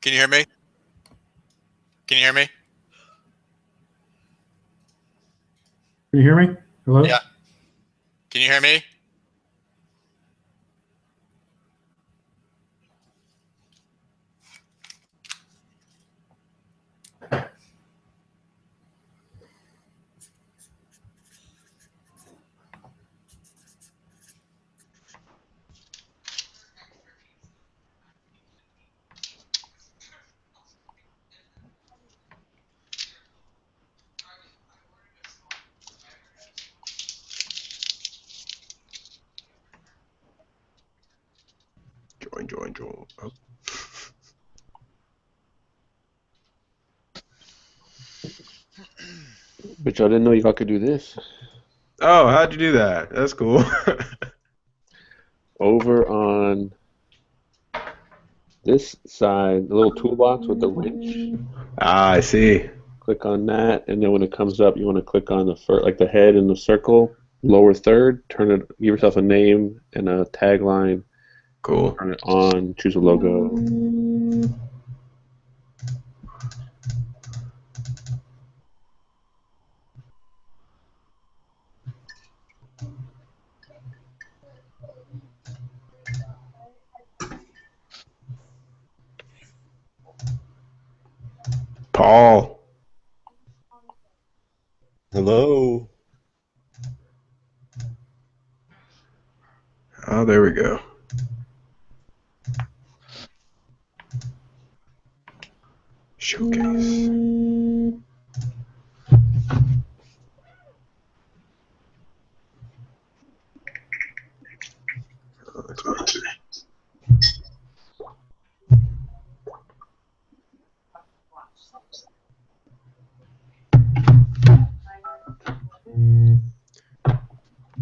Can you hear me? Can you hear me? Can you hear me? Hello? Yeah. Can you hear me? Join. Oh. But y'all didn't know y'all could do this. Oh, how'd you do that? That's cool. Over on this side, the little toolbox with the wrench. Ah, I see. Click on that, and then when it comes up, you want to click on the like the head in the circle, lower third. Turn it. Give yourself a name and a tagline. Cool. Turn it on. Choose a logo. Paul. Hello. Oh, there we go. Showcase.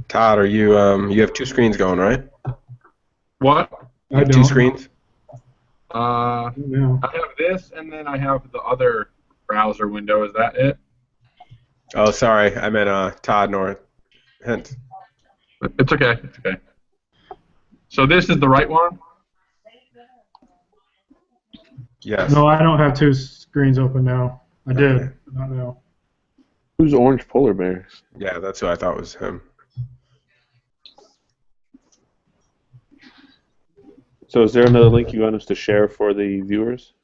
Todd, are you you have two screens going, right? What? You have two screens? No. I have this, and then I have the other browser window. Is that it? Oh, sorry. I meant Todd nor Hint. It's okay. It's okay. So this is the right one? Yes. No, I don't have two screens open now. I did, but not now. Who's Orange Polar Bears? Yeah, that's who I thought was him. So is there another link you want us to share for the viewers?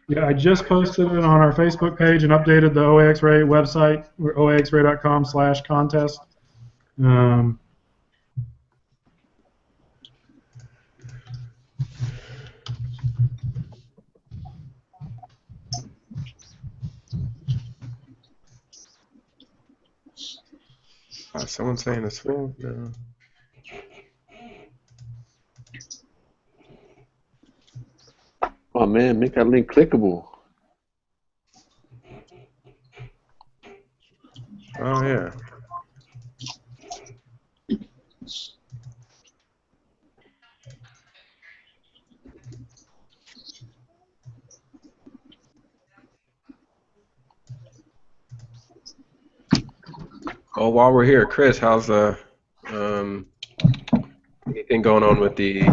Yeah, I just posted it on our Facebook page and updated the OAXRAY website, oaxray.com/contest. Someone's saying it's full. No. Oh man, make that link clickable. Oh yeah. Well, while we're here, Chris, how's anything going on with the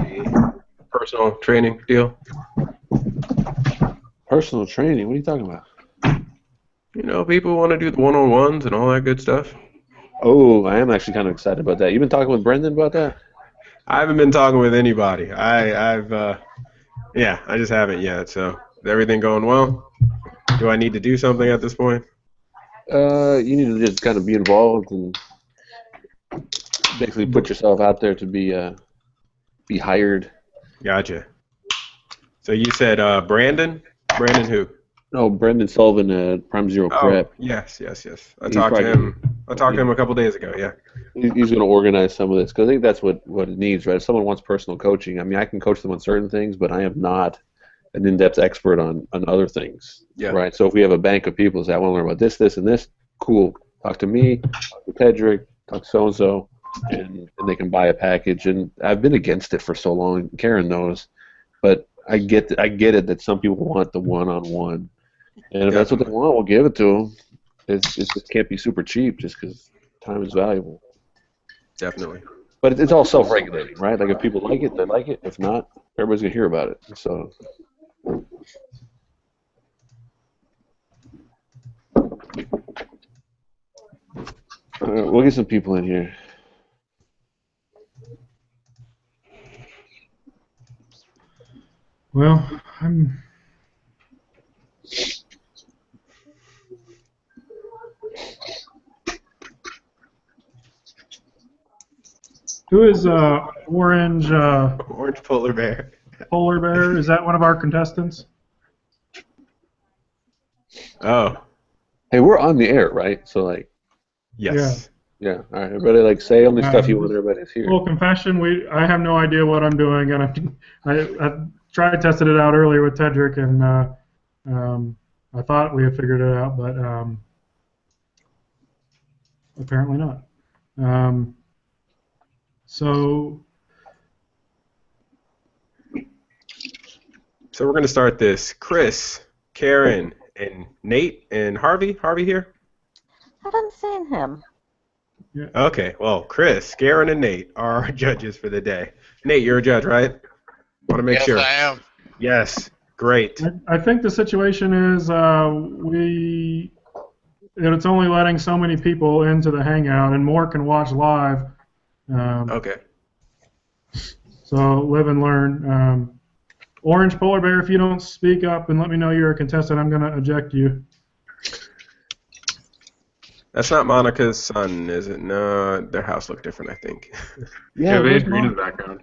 personal training deal? Personal training? What are you talking about? You know, people want to do the one-on-ones and all that good stuff. Oh, I am actually kind of excited about that. You've been talking with Brendan about that? I haven't been talking with anybody. Yeah, I just haven't yet. So, is everything going well? Do I need to do something at this point? You need to just kind of be involved and basically put yourself out there to be hired. Gotcha. So you said Brandon? Brandon who? No, Brendan Sullivan at Prime Zero Prep. Oh, yes. I talked to him. I talked to him a couple days ago. Yeah. He's going to organize some of this because I think that's what it needs, right? If someone wants personal coaching, I mean, I can coach them on certain things, but I am not an in-depth expert on other things, right? So if we have a bank of people who say, I want to learn about this, this, and this, cool. Talk to me, talk to Pedrick, talk to so-and-so, and they can buy a package. And I've been against it for so long. Karen knows, but I get it that some people want the one-on-one. And if that's what they want, we'll give it to them. It just can't be super cheap just because time is valuable. Definitely. But it's all self-regulating, right? Like if people like it, they like it. If not, everybody's going to hear about it. So We'll get some people in here. Well, I'm. Who is orange? Orange polar bear. Polar bear. Is that one of our contestants? Oh, Hey, we're on the air, right? So like, yes. yeah. All right, everybody, like, say only stuff you want everybody to hear. Full confession: I have no idea what I'm doing, and I tried tested it out earlier with Tedrick, and I thought we had figured it out, but apparently not. So we're going to start this. Chris, Karen, and Nate, and Harvey. Harvey here? I haven't seen him. yeah. Okay, well, Chris, Karen, and Nate are our judges for the day. Nate, you're a judge, right? Want to make Yes, sure. I am. Yes, great. I think the situation is it's only letting so many people into the Hangout, and more can watch live. Okay. So live and learn. Orange polar bear, if you don't speak up and let me know you're a contestant, I'm going to eject you. That's not Monica's son, is it? No, their house looked different, I think. Yeah, they where's had green in Mon- the background.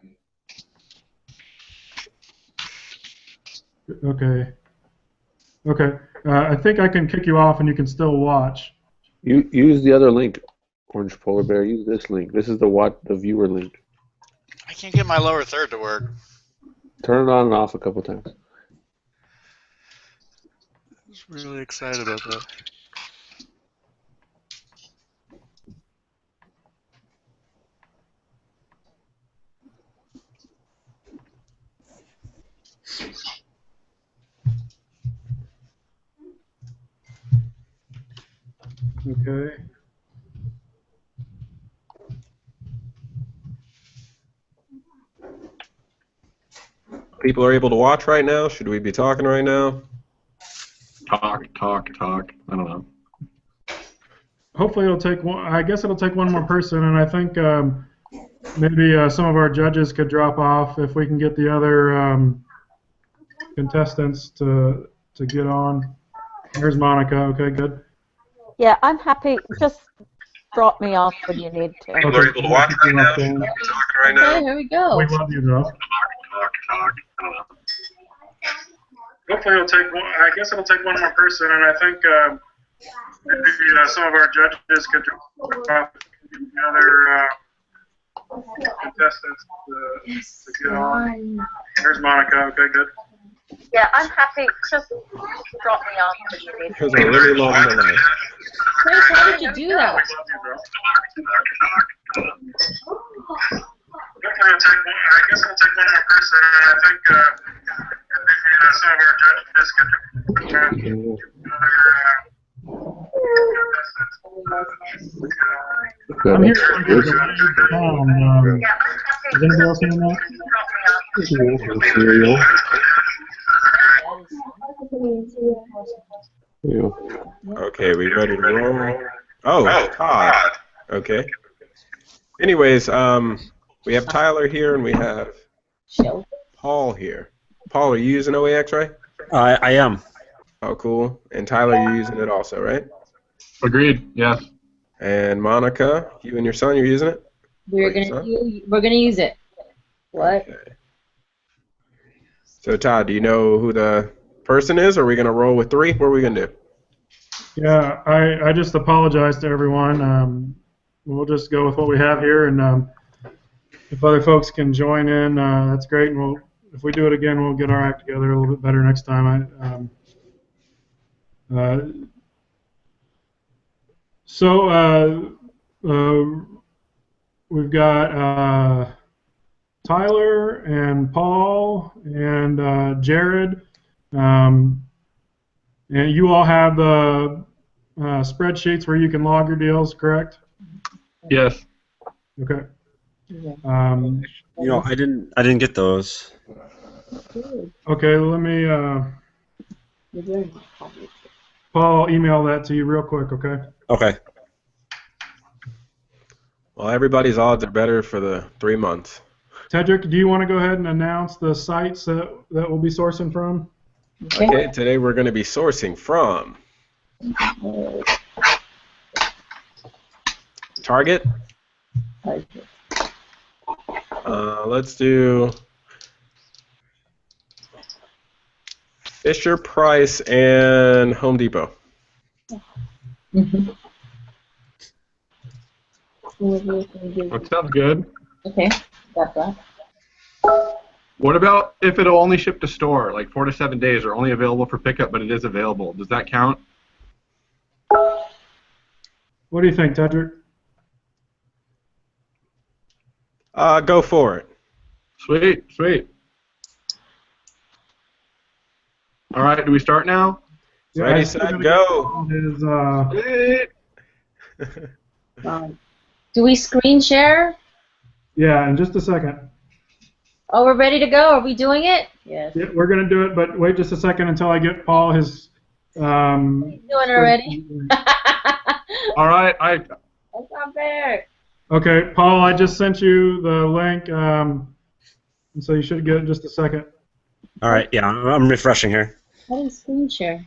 Okay. Okay. I think I can kick you off and you can still watch. You use the other link, Orange Polar Bear. Use this link. This is the viewer link. I can't get my lower third to work. Turn it on and off a couple times. I was really excited about that. Okay. People are able to watch right now? Should we be talking right now? Talk. I don't know. Hopefully it'll take one. I guess it'll take one more person, and I think maybe some of our judges could drop off if we can get the other contestants to get on. There's Monica. Okay, good. Yeah, I'm happy. Just drop me off when you need to. People are able to watch right now? Should we be talking right now? Okay, here we go. We love you, though. Talk. I don't know. Hopefully it'll take one. I guess it'll take one more person, and I think maybe some of our judges could drop off the other contestants to get on. There's Monica. Okay, good. Yeah, I'm happy. Just drop me off when you need to. There's a really long delay. Chris, how did you do that? We love you, bro. Hopefully it'll take one. I guess it'll take one more person, and I think maybe some of our judges could drop off the other I'm here. Is anybody else hearing that? Okay, we ready to roll? Oh, Todd. Okay. Anyways, we have Tyler here and we have Paul here. Paul, are you using OAXRAY? I am. Oh, cool. And Tyler, you're using it also, right? Agreed. Yes. And Monica, you and your son, you're using it? We're gonna use it. What? Okay. So Todd, do you know who the person is, or are we gonna roll with three? What are we gonna do? Yeah, I just apologize to everyone. We'll just go with what we have here, and if other folks can join in, that's great. And if we do it again, we'll get our act together a little bit better next time. So we've got Tyler and Paul and Jared, and you all have the spreadsheets where you can log your deals, correct? Yes. Okay. I didn't get those. Okay, let me. Paul, email that to you real quick, okay? Okay. Well, everybody's odds are better for the 3 months. Tedrick, do you want to go ahead and announce the sites that we'll be sourcing from? Okay, today we're going to be sourcing from Target. Let's do Fisher Price and Home Depot. That sounds good. Okay, got that. What about if it'll only ship to store, like 4 to 7 days, or only available for pickup, but it is available? Does that count? What do you think, Tedrick? Go for it. Sweet, sweet. All right, do we start now? Ready, set, go. Do we screen share? Yeah, in just a second. Oh, we're ready to go. Are we doing it? Yes. Yeah, we're going to do it, but wait just a second until I get Paul his... Doing it already? All right, That's not fair. Okay, Paul, I just sent you the link, so you should get it in just a second. All right, yeah, I'm refreshing here. How do you screen share?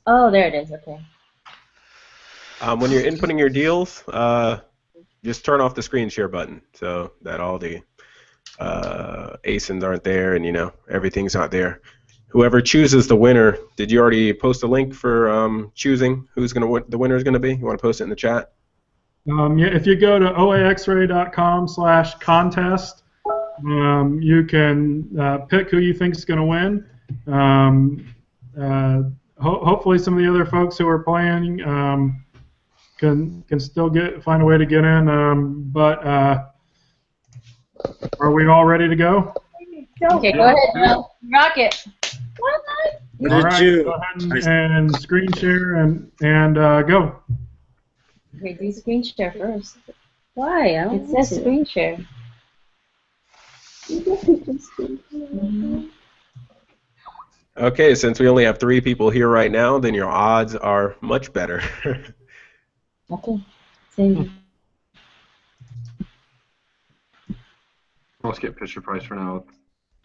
Oh, there it is. Okay. When you're inputting your deals, just turn off the screen share button so that all the ASINs aren't there and, you know, everything's not there. Whoever chooses the winner, did you already post a link for choosing who's the winner is going to be? You want to post it in the chat? Yeah, if you go to oaxray.com/contest, you can pick who you think is going to win. Hopefully, some of the other folks who are playing can still find a way to get in. But are we all ready to go? Okay, go ahead, Mel. Rock it. All right, go ahead and screen share and go. Okay, do screen share first. Why? It says screen share. Okay, since we only have 3 people here right now, then your odds are much better. Okay. Same. I'll skip Fisher Price for now.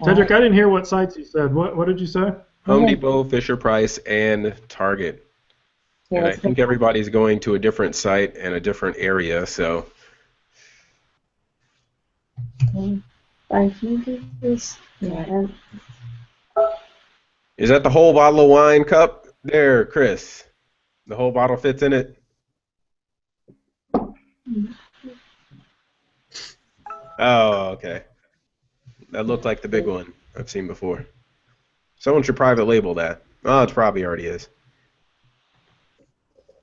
Cedric, I didn't hear what sites you said. What did you say? Home Depot, Fisher Price, and Target. And I think everybody's going to a different site and a different area, so. Is that the whole bottle of wine cup? There, Chris. The whole bottle fits in it? Oh, okay. That looked like the big one I've seen before. Someone should private label that. Oh, it probably already is.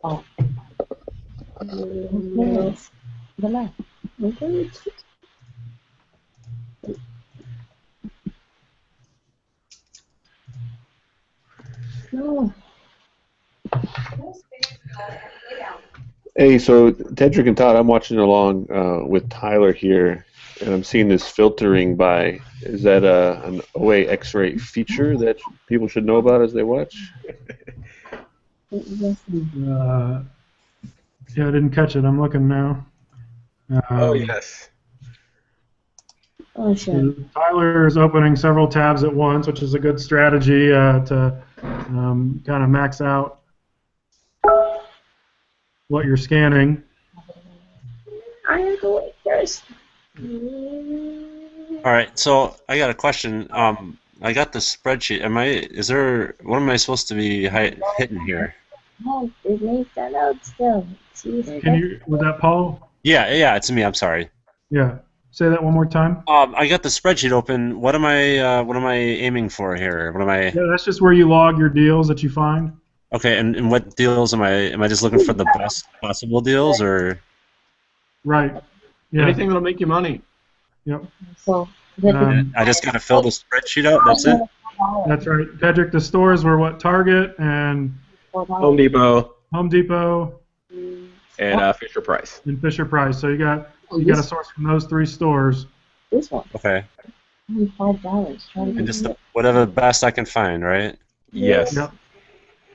Oh. No. Hey, so Tedrick and Todd, I'm watching along with Tyler here, and I'm seeing this filtering by. Is that an OAXRAY feature that people should know about as they watch? Yeah, I didn't catch it. I'm looking now. Oh, yes. Oh, sure. Tyler is opening several tabs at once, which is a good strategy to kind of max out what you're scanning. I am going first. All right, so I got a question. I got the spreadsheet. What am I supposed to be hitting here? Oh, it may stand out still. Was that Paul? Yeah, it's me. I'm sorry. Yeah. Say that one more time. I got the spreadsheet open. What am I aiming for here? Yeah, that's just where you log your deals that you find. Okay, and what deals am I just looking for the best possible deals, or? Right. Yeah. Anything that'll make you money. Yep. So I just gotta fill the spreadsheet out. That's it. That's right. Patrick, the stores were what? Target and Home Depot. Home Depot. And Fisher Price. And Fisher Price. So you got a source from those 3 stores. This one. Okay. Only $5. And just whatever best I can find, right? Yes. Yep.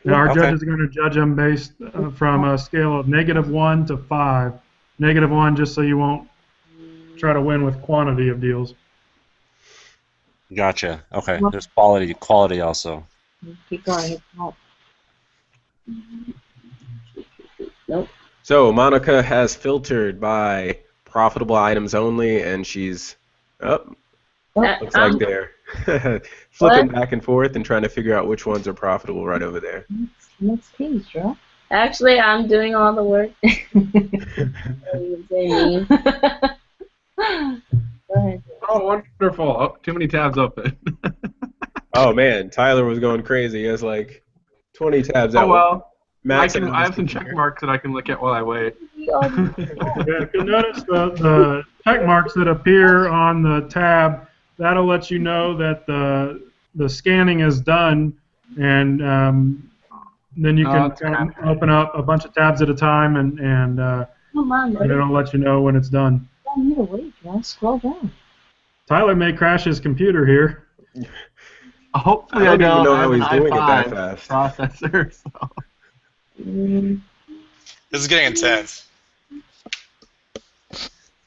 Now our judges are going to judge them based from a scale of -1 to 5. -1 just so you won't try to win with quantity of deals. Gotcha. Okay. There's quality also. Keep going. Nope. So Monica has filtered by profitable items only, and she's looks like they're flipping back and forth and trying to figure out which ones are profitable right over there. Next page, right? Actually, I'm doing all the work. Go ahead. Oh, wonderful. Oh, too many tabs open. Oh man, Tyler was going crazy. He has like 20 tabs out. Oh well. I Maxing have some check marks that I can look at while I wait. Yeah, if you notice the check marks that appear on the tab, that'll let you know that the scanning is done, and then you can kind of open up a bunch of tabs at a time, and it'll let you know when it's done. I need to wait, guys. Scroll down. Tyler may crash his computer here. Hopefully I don't even know how have he's an doing it that i5 fast. processor. So. This is getting intense.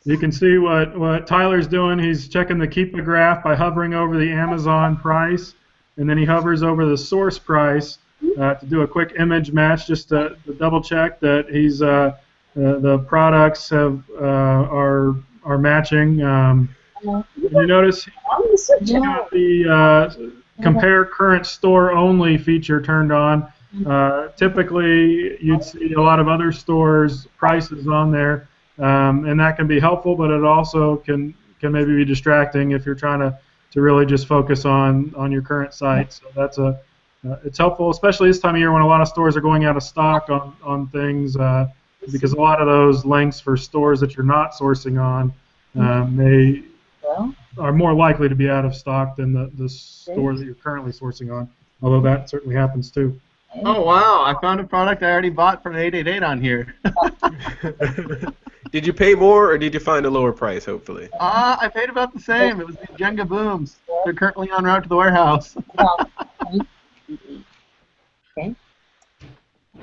You can see what Tyler's doing. He's checking the Keepa graph by hovering over the Amazon price, and then he hovers over the source price to do a quick image match, just to double check that he's the products are matching. You notice he's got the compare current store only feature turned on. Typically, you'd see a lot of other stores' prices on there, and that can be helpful, but it also can maybe be distracting if you're trying to really just focus on your current site. So that's it's helpful, especially this time of year when a lot of stores are going out of stock on things, because a lot of those links for stores that you're not sourcing on are more likely to be out of stock than the store that you're currently sourcing on, although that certainly happens too. Oh wow! I found a product I already bought from 888 on here. Did you pay more, or did you find a lower price, hopefully? I paid about the same. It was the Jenga booms. They're currently en route to the warehouse. Okay.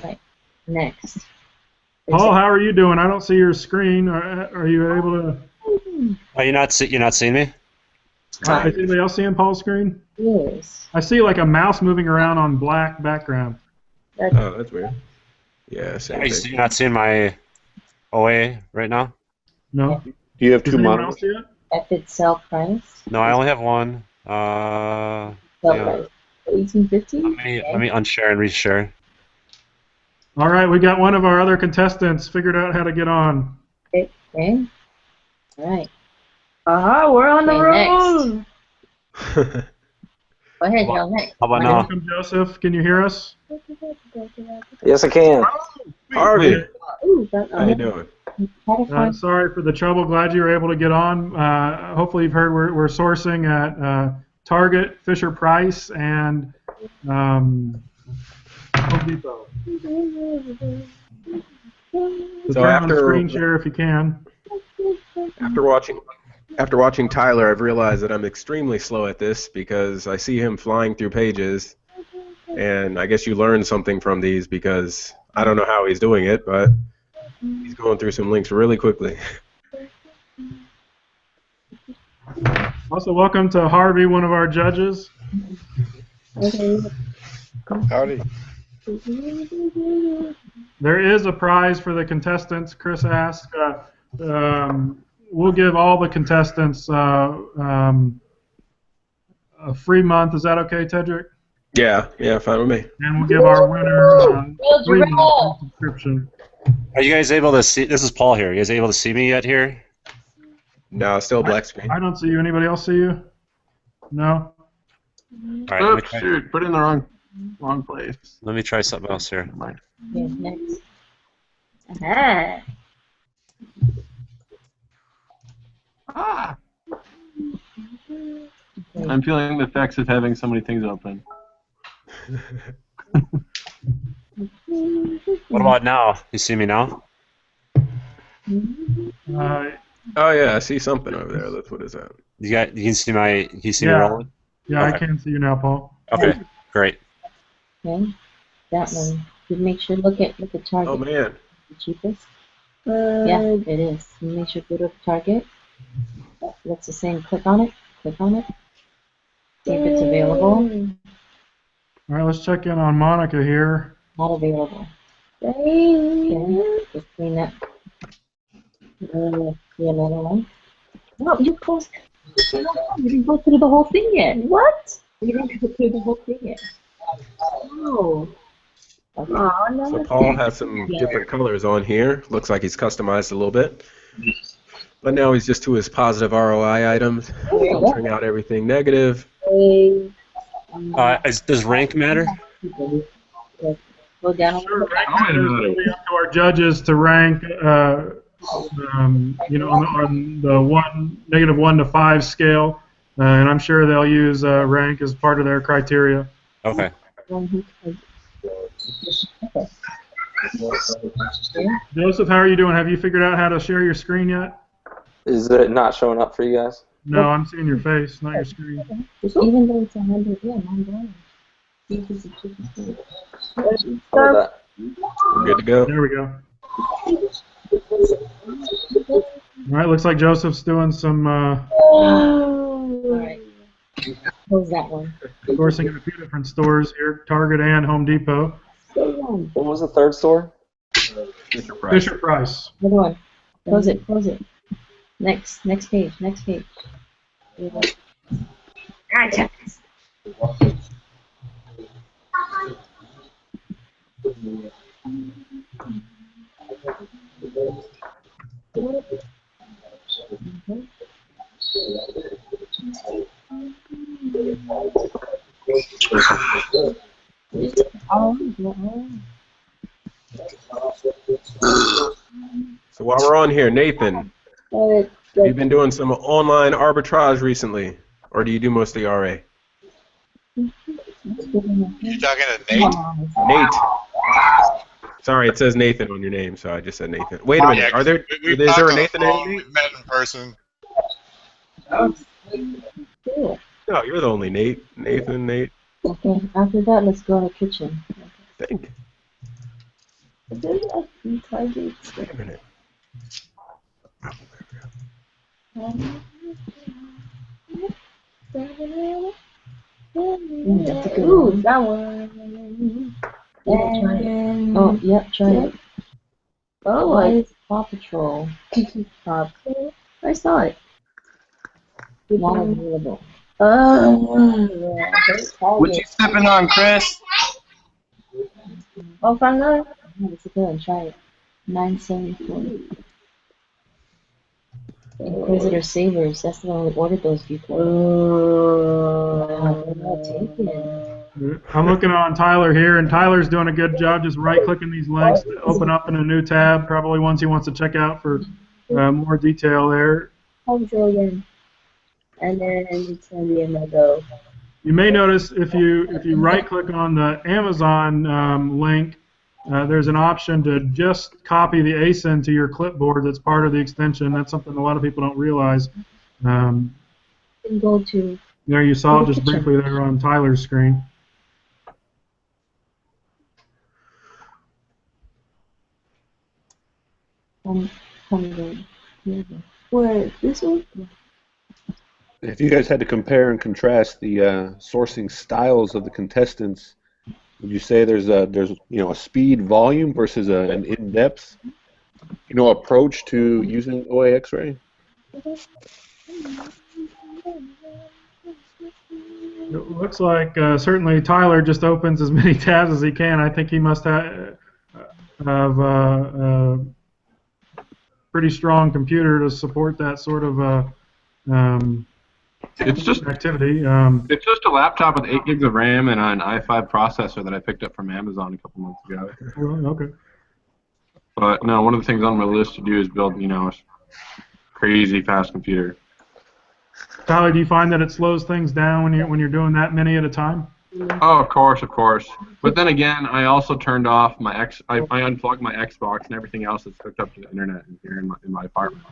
Right. Next. Paul, how are you doing? I don't see your screen. Are you able to? Are you not seeing me? Is anybody else seeing Paul's screen? Yes. I see like a mouse moving around on black background. Oh, that's weird. Yeah, same Are thing. you not seeing my OA right now? No. Do you have Does two anyone monitors? else see it? If it's sell price. No, I only have one. Sell Yeah. price. 1850. Let me unshare and reshare. All right, we got one of our other contestants figured out how to get on. Okay. All right. Aha, we're on the road. Go ahead, Joe. Next. How about now? Welcome, Joseph. Can you hear us? Yes, I can. Harvey, Ooh, how you doing? Sorry for the trouble. Glad you were able to get on. Hopefully you've heard we're sourcing at Target, Fisher Price, and Home Depot. So turn on screen share if you can. After watching Tyler, I've realized that I'm extremely slow at this because I see him flying through pages, and I guess you learn something from these because I don't know how he's doing it, but he's going through some links really quickly. Also, welcome to Harvey, one of our judges. Howdy. There is a prize for the contestants. Chris asked. We'll give all the contestants a free month. Is that okay, Tedrick? Yeah, fine with me. And we'll give our winner a 3-month subscription. Are you guys able to see? This is Paul here. Are you guys able to see me yet here? No, still black screen. I don't see you. Anybody else see you? No? All right, Oops, shoot, put it in the wrong place. let me try something else here. Okay, next. Aha. I'm feeling the effects of having so many things open. What about now? You see me now? Oh yeah, I see something over there. What is that? You can see me Yeah. rolling? Yeah, Okay. I can see you now, Paul. Okay, great. Okay. That one. You make sure look at Target. Oh man, The cheapest. Yeah, it is. Make sure to go to target. Looks the same. Click on it. Click on it. See if it's available. All right, let's check in on Monica here. Not available. Okay, just clean that. The another one. No, you closed. You didn't go through the whole thing yet. What? You didn't go through the whole thing yet. Oh. Okay. Oh, no. So Paul has some different colors on here. Looks like he's customized a little bit. But now he's just to his positive ROI items, filtering out everything negative. Does rank matter? Go down. Sure, rank matters. It'll be up to our judges to rank, you know, on the -1 to 5 scale, and I'm sure they'll use rank as part of their criteria. Okay. Joseph, how are you doing? Have you figured out how to share your screen yet? Is it not showing up for you guys? No, I'm seeing your face, not your screen. Even though it's 100, yeah, I'm going. How about that? We're good to go. There we go. All right, looks like Joseph's doing some Alright. Close that one. sourcing at a few different stores here, Target and Home Depot. What was the third store? Fisher Price. Another one. Close it, close it. Next page, next page. Ah, check this. So while we're on here, Nathan, you've been doing some online arbitrage recently, or do you do mostly RA? You talking to Nate? Nate. Sorry, it says Nathan on your name, so I just said Nathan. Wait a minute, is there a Nathan named Nate? We've met in person. Cool. No, you're the only Nate. Nathan, Nate. Okay, after that, let's go to the kitchen. Think. Wait a minute. Ooh, that one. Oh, yep, try it. Oh, why is Paw Patrol? Paw Patrol? I saw it. Not available. What you stepping on, Chris? Oh, from there? Let's go and try it. 974. Inquisitor Savers, that's the one we ordered those before. I'm looking on Tyler here, and Tyler's doing a good job just right-clicking these links to open up in a new tab, probably ones he wants to check out for more detail there. Home Patrol again. And then it's going to be another. You may notice if you right-click on the Amazon link, there's an option to just copy the ASIN to your clipboard that's part of the extension. That's something a lot of people don't realize. Go to. There you saw it just briefly there on Tyler's screen. Where? This one? If you guys had to compare and contrast the sourcing styles of the contestants, would you say there's a speed volume versus an in-depth approach to using OAXRAY? It looks like certainly Tyler just opens as many tabs as he can. I think he must have a pretty strong computer to support that sort of It's just activity. It's just a laptop with 8 gigs of RAM and an i5 processor that I picked up from Amazon a couple months ago. Well, okay. But no, one of the things on my list to do is build, a crazy fast computer. Tyler, do you find that it slows things down when you're doing that many at a time? Oh, of course. But then again, I also turned off my I unplugged my Xbox and everything else that's hooked up to the internet here in my apartment.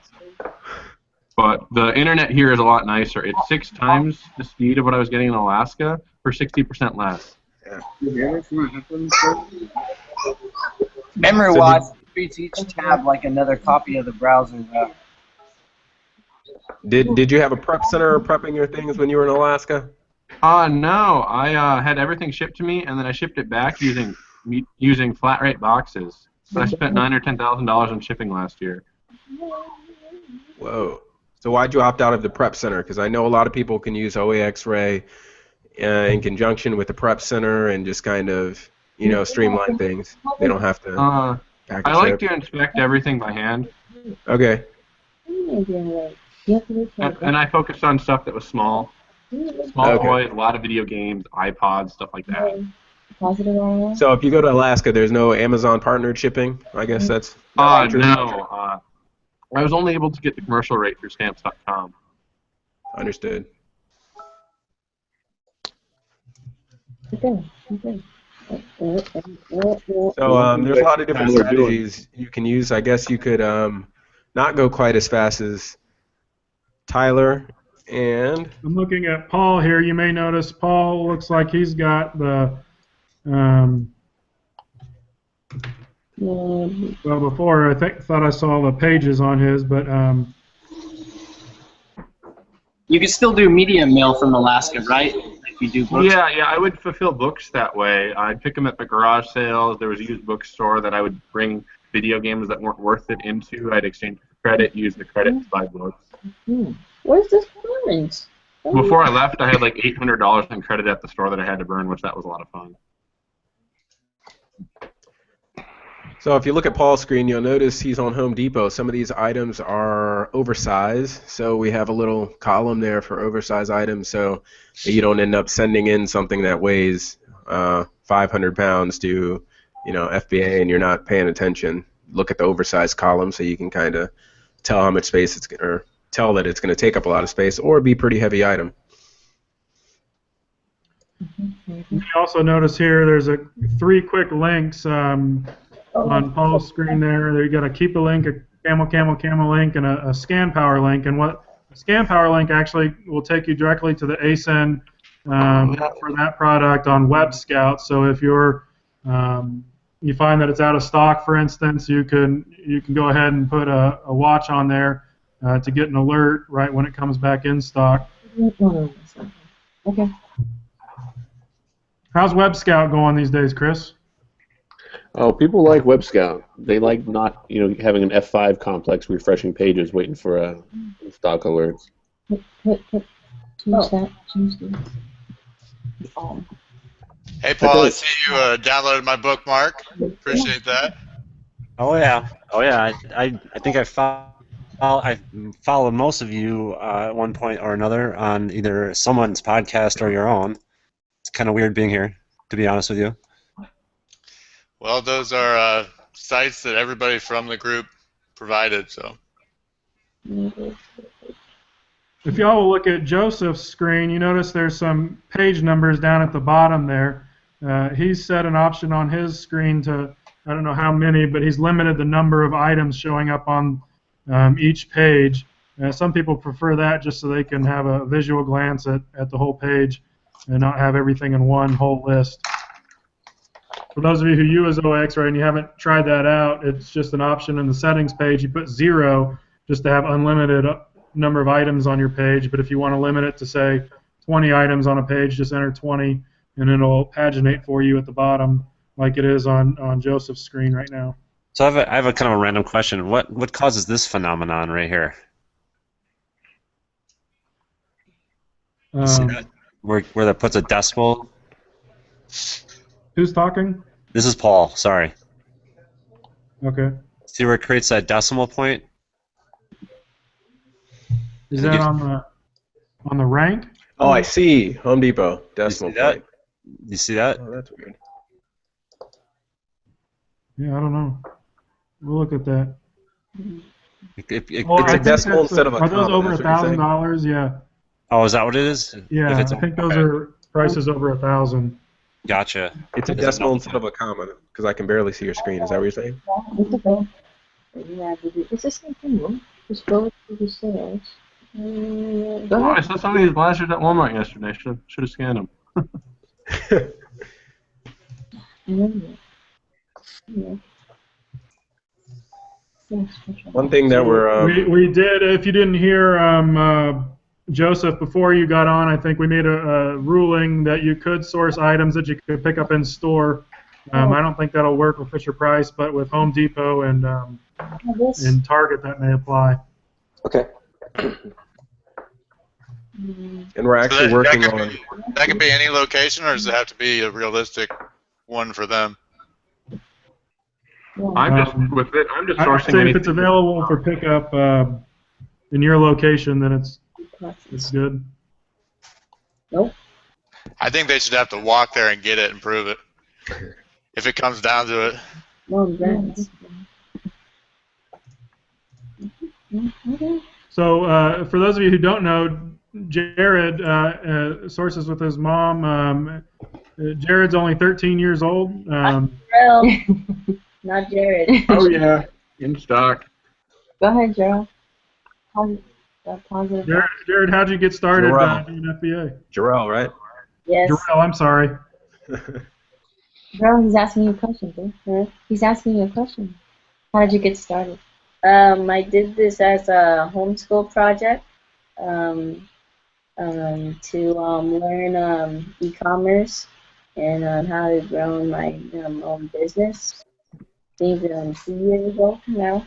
But the internet here is a lot nicer. It's 6 times the speed of what I was getting in Alaska for 60% less. Memory-wise, treats each tab like another copy of the browser. Did you have a prep center prepping your things when you were in Alaska? No. I had everything shipped to me, and then I shipped it back using flat rate boxes. But I spent $9,000 or $10,000 on shipping last year. Whoa. So why'd you opt out of the prep center? Because I know a lot of people can use OAXRay in conjunction with the prep center and just kind of, streamline things. They don't have to pack I a like trip. to inspect everything by hand. Okay. And I focused on stuff that was small. Small toys, a lot of video games, iPods, stuff like that. So if you go to Alaska, there's no Amazon partnered shipping? I guess that's true. No. I was only able to get the commercial rate through stamps.com. Understood. Okay. So there's a lot of different strategies you can use. I guess you could not go quite as fast as Tyler. And I'm looking at Paul here. You may notice Paul looks like he's got the well, before I thought I saw the pages on his, but You can still do media mail from Alaska, right? If you do books. Yeah, I would fulfill books that way. I'd pick them at the garage sales. There was a used bookstore that I would bring video games that weren't worth it into. I'd exchange for credit, use the credit to buy books. Where's this orange? Before I left, I had like $800 in credit at the store that I had to burn, which that was a lot of fun. so if you look at Paul's screen, you'll notice he's on Home Depot. Some of these items are oversized, so we have a little column there for oversized items so that you don't end up sending in something that weighs 500 pounds to FBA and you're not paying attention. Look at the oversized column so you can kind of tell how much space it's or tell that it's going to take up a lot of space or be a pretty heavy item. you also notice here there's 3 quick links on Paul's screen there. You got a keep a link, a camel link, and a scan power link. And what a scan power link actually will take you directly to the ASIN for that product on Web Scout. So if you're you find that it's out of stock, for instance, you can go ahead and put a watch on there to get an alert right when it comes back in stock. Okay. How's Web Scout going these days, Chris? Oh, people like Web Scout. They like not, having an F5 complex refreshing pages waiting for stock alerts. Change that. Hey, Paul, I see you downloaded my bookmark. Appreciate that. Oh yeah. I think I followed most of you at one point or another on either someone's podcast or your own. It's kind of weird being here, to be honest with you. Well, those are sites that everybody from the group provided, so. If y'all will look at Joseph's screen, you notice there's some page numbers down at the bottom there. He's set an option on his screen to, I don't know how many, but he's limited the number of items showing up on each page. Some people prefer that just so they can have a visual glance at the whole page and not have everything in one whole list. For those of you who use OAXRay and you haven't tried that out, it's just an option in the settings page. You put 0 just to have unlimited number of items on your page, but if you want to limit it to, say, 20 items on a page, just enter 20, and it'll paginate for you at the bottom like it is on Joseph's screen right now. So I have a kind of a random question. What causes this phenomenon right here? You see that? Where that puts a decimal? Who's talking? This is Paul, sorry. Okay. See where it creates that decimal point? Is that on the rank? Oh, I see. Home Depot. Decimal point. You see that? Oh, that's weird. Yeah, I don't know. We'll look at that. It's a decimal instead of a comma. Are those over $1,000? Yeah. Oh, is that what it is? Yeah, I think those are prices over 1,000. Gotcha. It's a decimal instead of a comma because I can barely see your screen. Is that what you're saying? It's the same thing. Just go to the sales. Oh, I saw some of these blasters at Walmart yesterday. Should have scanned them. One thing that we're we did. If you didn't hear Joseph before you got on, I think we made a ruling that you could source items that you could pick up in store. I don't think that'll work with Fisher Price, but with Home Depot and Target, that may apply. Okay. And we're actually working on. That could be any location, or does it have to be a realistic one for them? I'm just I'd sourcing say anything. if it's available for pickup in your location, then it's good. Nope. I think they should have to walk there and get it and prove it. If it comes down to it. So for those of you who don't know, Jared sources with his mom. Jared's only 13 years old. Not Jared. Oh yeah, in stock. Go ahead, Gerald. Positive. Jared, how'd you get started Jarrell. doing FBA? Jarrell, right? Yes. Jarrell, I'm sorry. Gerald, he's asking you a question, dude. He's asking you a question. How did you get started? I did this as a homeschool project to learn e-commerce and how to grow my own business. I think 2 years ago now.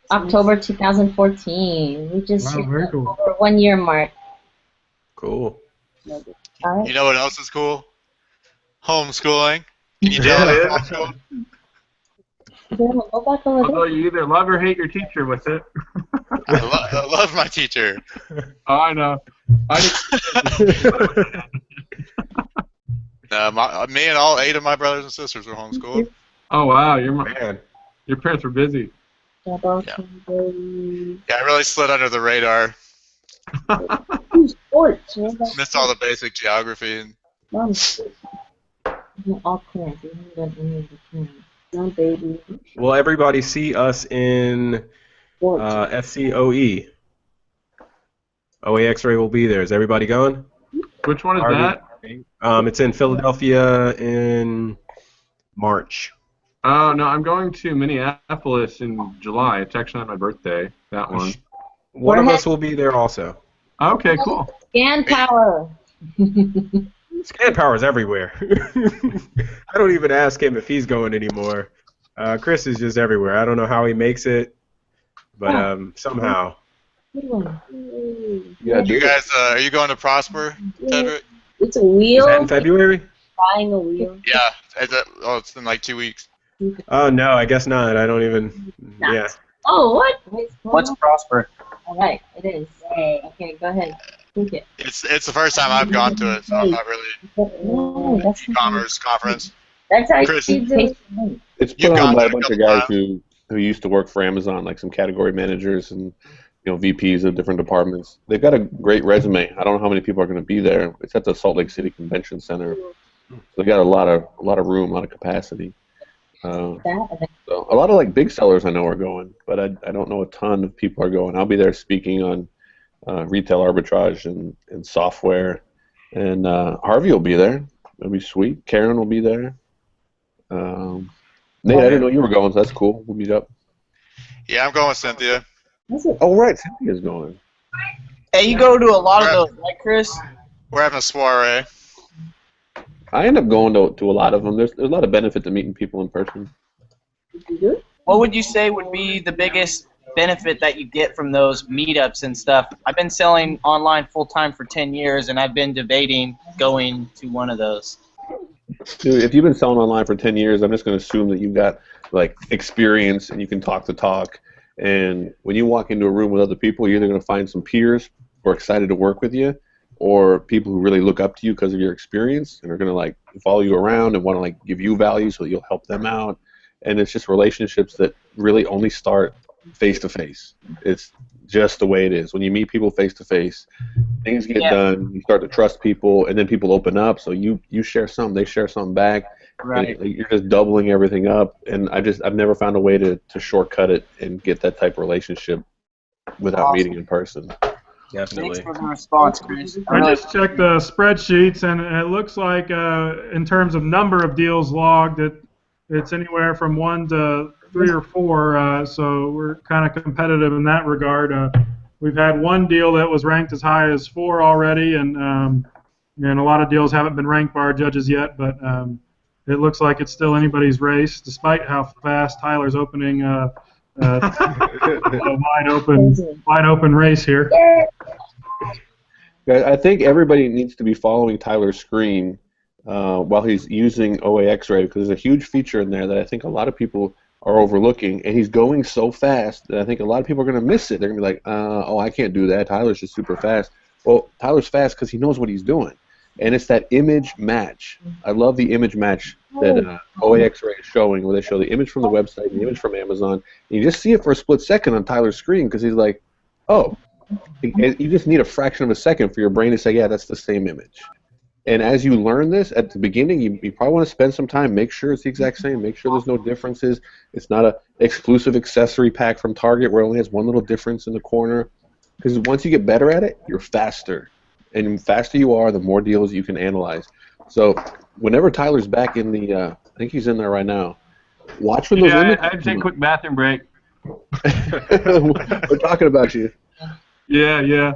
October 2014. We just hit very cool. over 1 year mark. Cool. All right. You know what else is cool? Homeschooling. Can you tell it? Homeschool? Go back over Although there. you either love or hate your teacher with it. I love my teacher. Oh, I know. Me and all 8 of my brothers and sisters were homeschooled. Oh wow, Man. your parents were busy. Yeah, I really slid under the radar. Sports. Missed all the basic geography. And All clear. No baby. Will everybody see us in FCOE? OAXRAY will be there. Is everybody going? Which one is that? It's in Philadelphia in March. Oh no, I'm going to Minneapolis in July. It's actually on my birthday. That one. One of us will be there also. Okay, cool. Scan power. Scan power's everywhere. I don't even ask him if he's going anymore. Chris is just everywhere. I don't know how he makes it, but somehow. Good one. You guys, are you going to Prosper, Tedrick? It's a wheel. Is that in February? Buying a wheel. Yeah. It's in like 2 weeks. Oh no, I guess not. I don't even. Yeah. Oh, what? What's Prosper? All right, it is. Okay, go ahead. Take it. It's the first time I've gone to it, so I'm not really No, that's e-commerce conference. That's how Chris, you do it. It's You've put gone on by to a a bunch of couple guys who used to work for Amazon, like some category managers and VPs of different departments. They've got a great resume. I don't know how many people are going to be there. It's at the Salt Lake City Convention Center. So they got a lot of room, a lot of capacity. So a lot of like big sellers I know are going, but I don't know a ton of people are going. I'll be there speaking on retail arbitrage and software, and Harvey will be there. That'll be sweet. Karen will be there. Nate, I didn't know you were going, so that's cool. We'll meet up. Yeah, I'm going with Cynthia. Oh, right, Cynthia's going. Hey, you go to a lot of those, right, Chris? We're having a soiree. I end up going to a lot of them. There's a lot of benefit to meeting people in person. What would you say would be the biggest benefit that you get from those meetups and stuff? I've been selling online full-time for 10 years, and I've been debating going to one of those. Dude, if you've been selling online for 10 years, I'm just going to assume that you've got like experience and you can talk the talk. And when you walk into a room with other people, you're either going to find some peers who are excited to work with you, or people who really look up to you because of your experience and are going to like follow you around and want to like give you value so that you'll help them out. And it's just relationships that really only start face to face. It's just the way it is. When you meet people face to face, things get done. You start to trust people, and then people open up. So you share something, they share something back. Right. And you're just doubling everything up. And I've never found a way to shortcut it and get that type of relationship without meeting in person. Definitely. Thanks for the response, Chris. I just checked the spreadsheets, and it looks like in terms of number of deals logged, it's anywhere from 1 to 3 or 4, so we're kind of competitive in that regard. We've had one deal that was ranked as high as 4 already, and a lot of deals haven't been ranked by our judges yet, but it looks like it's still anybody's race, despite how fast Tyler's opening a wide open race here. I think everybody needs to be following Tyler's screen while he's using OAXRay, because there's a huge feature in there that I think a lot of people are overlooking, and he's going so fast that I think a lot of people are going to miss it. They're going to be like, oh, I can't do that. Tyler's just super fast. Well, Tyler's fast because he knows what he's doing, and it's that image match. I love the image match that OAXRay is showing, where they show the image from the website and the image from Amazon, and you just see it for a split second on Tyler's screen because he's like, oh. You just need a fraction of a second for your brain to say, yeah, that's the same image. And as you learn this at the beginning, you probably want to spend some time, make sure it's the exact same, make sure there's no differences. It's not an exclusive accessory pack from Target where it only has one little difference in the corner. Because once you get better at it, you're faster. And the faster you are, the more deals you can analyze. So whenever Tyler's back in the, I think he's in there right now, watch for those images. I'd take a quick bathroom break. We're talking about you. Yeah.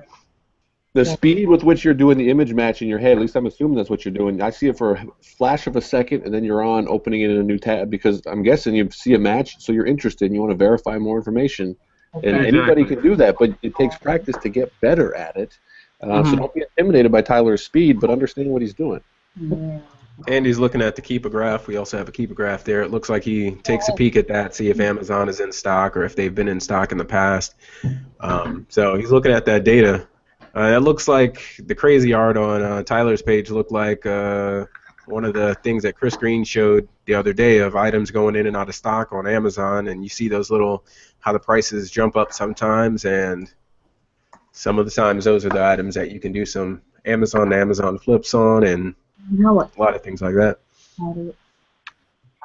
The speed with which you're doing the image match in your head, at least I'm assuming that's what you're doing. I see it for a flash of a second, and then you're on opening it in a new tab, because I'm guessing you see a match, so you're interested and you want to verify more information. And anybody can do that, but it takes practice to get better at it. So don't be intimidated by Tyler's speed, but understand what he's doing. And he's looking at the keep a graph. We also have a keep a graph there. It looks like he takes a peek at that, see if Amazon is in stock or if they've been in stock in the past. So he's looking at that data. It looks like the crazy art on Tyler's page looked like one of the things that Chris Green showed the other day of items going in and out of stock on Amazon, and you see those little, how the prices jump up sometimes, and some of the times those are the items that you can do some Amazon to Amazon flips on, and a lot of things like that.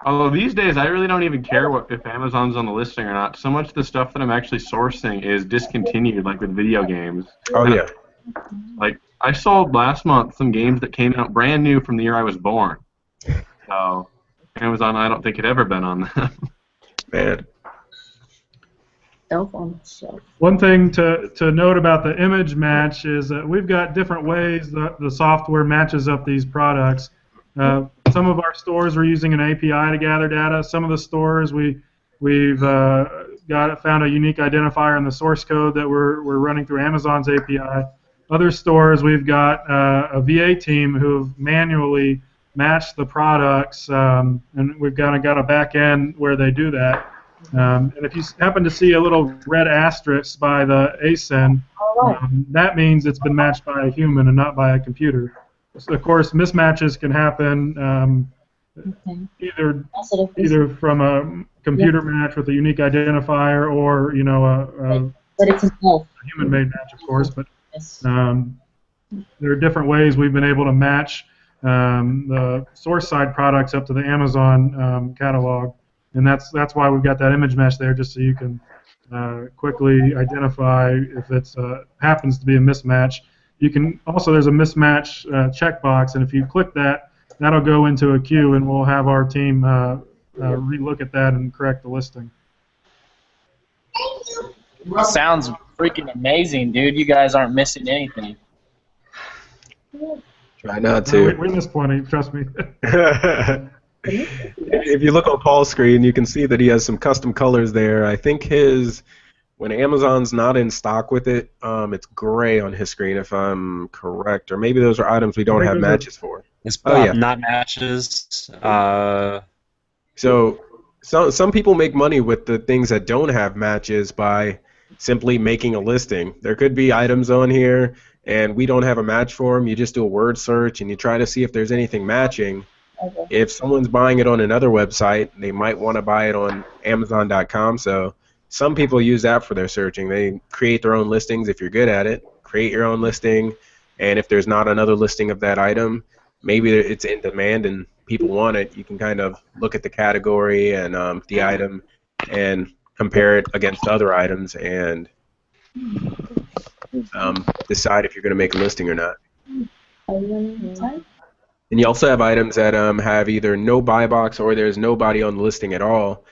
Although these days I really don't even care if Amazon's on the listing or not. So much of the stuff that I'm actually sourcing is discontinued, like with video games. Oh, yeah. Like, I sold last month some games that came out brand new from the year I was born. So Amazon, I don't think had ever been on them. Man. One thing to note about the image match is that we've got different ways that the software matches up these products. Some of our stores are using an API to gather data. Some of the stores we've found a unique identifier in the source code that we're running through Amazon's API. Other stores we've got a VA team who've manually matched the products, and we've got a back end where they do that. And if you happen to see a little red asterisk by the ASIN, that means it's been matched by a human and not by a computer. So of course, mismatches can happen either from a computer match with a unique identifier, or but it's a human-made match, of course. But there are different ways we've been able to match the source side products up to the Amazon catalog. And that's why we've got that image match there, just so you can quickly identify if it happens to be a mismatch. You can also, there's a mismatch checkbox, and if you click that, that'll go into a queue, and we'll have our team relook at that and correct the listing. Sounds freaking amazing, dude. You guys aren't missing anything. Try not to. We miss plenty, trust me. If you look on Paul's screen, you can see that he has some custom colors there. I think when Amazon's not in stock with it, it's gray on his screen, if I'm correct. Or maybe those are items we don't have matches for. It's not matches. So some people make money with the things that don't have matches by simply making a listing. There could be items on here, and we don't have a match for them. You just do a word search, and you try to see if there's anything matching. If someone's buying it on another website, they might want to buy it on Amazon.com. So some people use that for their searching. They create their own listings. If you're good at it, create your own listing. And if there's not another listing of that item, maybe it's in demand and people want it. You can kind of look at the category and the item and compare it against other items and decide if you're going to make a listing or not. And you also have items that have either no buy box or there's nobody on the listing at all.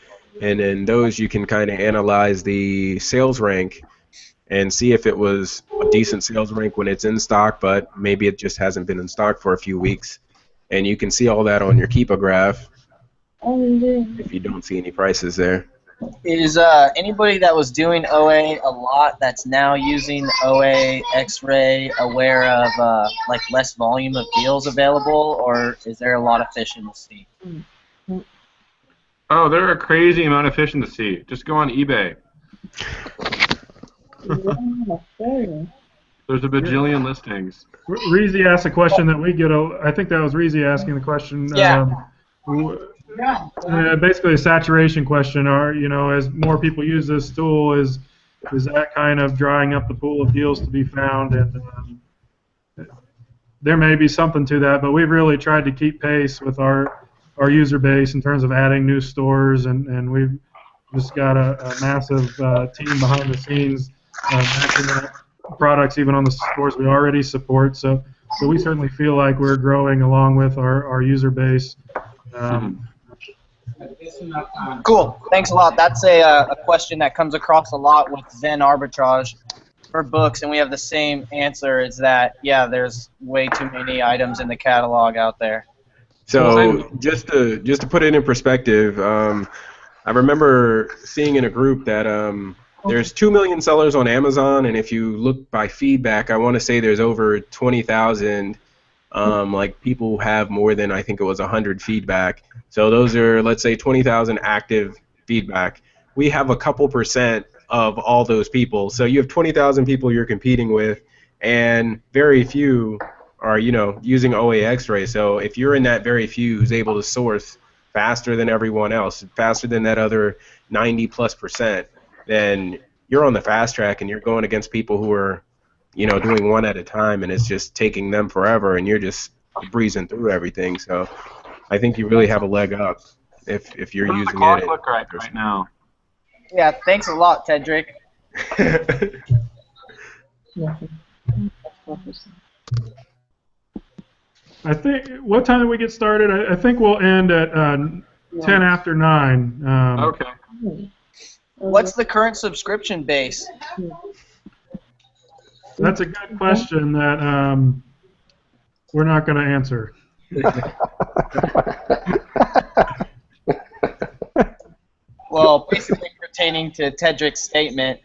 and in those you can kind of analyze the sales rank and see if it was a decent sales rank when it's in stock, but maybe it just hasn't been in stock for a few weeks. And you can see all that on your Keepa graph if you don't see any prices there. Is anybody that was doing OA a lot that's now using OAXRAY aware of like less volume of deals available, or is there a lot of fish in the sea? Oh, there are a crazy amount of fish in the sea. Just go on eBay. There's a bajillion listings. Reezy asked a question that we get. I think that was Reezy asking the question. Yeah. Basically a saturation question. As more people use this tool, is that kind of drying up the pool of deals to be found? And there may be something to that, but we've really tried to keep pace with our user base in terms of adding new stores, and we've just got a massive team behind the scenes matching up products even on the stores we already support. So we certainly feel like we're growing along with our user base. Cool. Thanks a lot. That's a question that comes across a lot with Zen Arbitrage for books, and we have the same answer. Is that, yeah, there's way too many items in the catalog out there. So just to put it in perspective, I remember seeing in a group that there's 2 million sellers on Amazon, and if you look by feedback, I want to say there's over 20,000 like people have more than, I think it was 100 feedback. So those are, let's say, 20,000 active feedback. We have a couple percent of all those people. So you have 20,000 people you're competing with, and very few are, using OAXRAY. So if you're in that very few who's able to source faster than everyone else, faster than that other 90+%, then you're on the fast track and you're going against people who are, doing one at a time, and it's just taking them forever, and you're just breezing through everything. So I think you really have a leg up if you're using it. Look right now. Yeah, thanks a lot, Tedrick. I think, what time did we get started? I think we'll end at 10 after 9. Okay. What's the current subscription base? That's a good question that we're not going to answer. Well, basically pertaining to Tedrick's statement.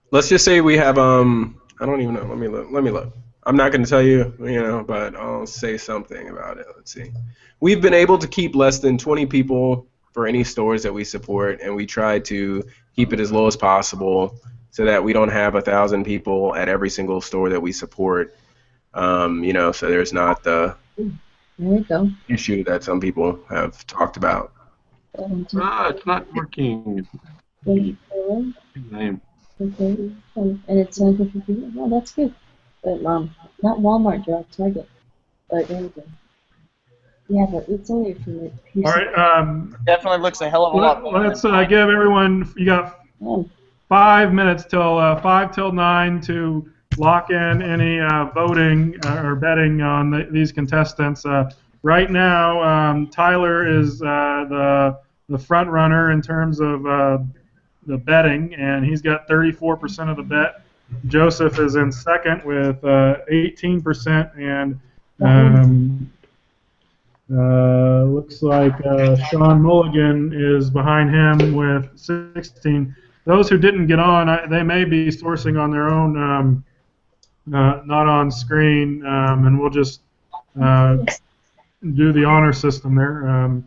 Let's just say we have I don't even know. Let me look. I'm not going to tell you, but I'll say something about it. Let's see. We've been able to keep less than 20 people for any stores that we support, and we try to keep it as low as possible so that we don't have 1,000 people at every single store that we support. So there's not the issue that some people have talked about. It's not working. Name. Okay, and it's 750. Well, that's good. But not Walmart, direct Target. But anyway. Yeah, but it's only a few. All right. Definitely looks a hell of a lot. Let's give everyone. You got 5 minutes till 5 till 9 to lock in any voting or betting on these contestants. Right now, Tyler is the front runner in terms of the betting, and he's got 34% of the bet. Joseph is in second with 18%, and looks like Sean Mulligan is behind him with 16. Those who didn't get on, they may be sourcing on their own, not on screen, and we'll just do the honor system there.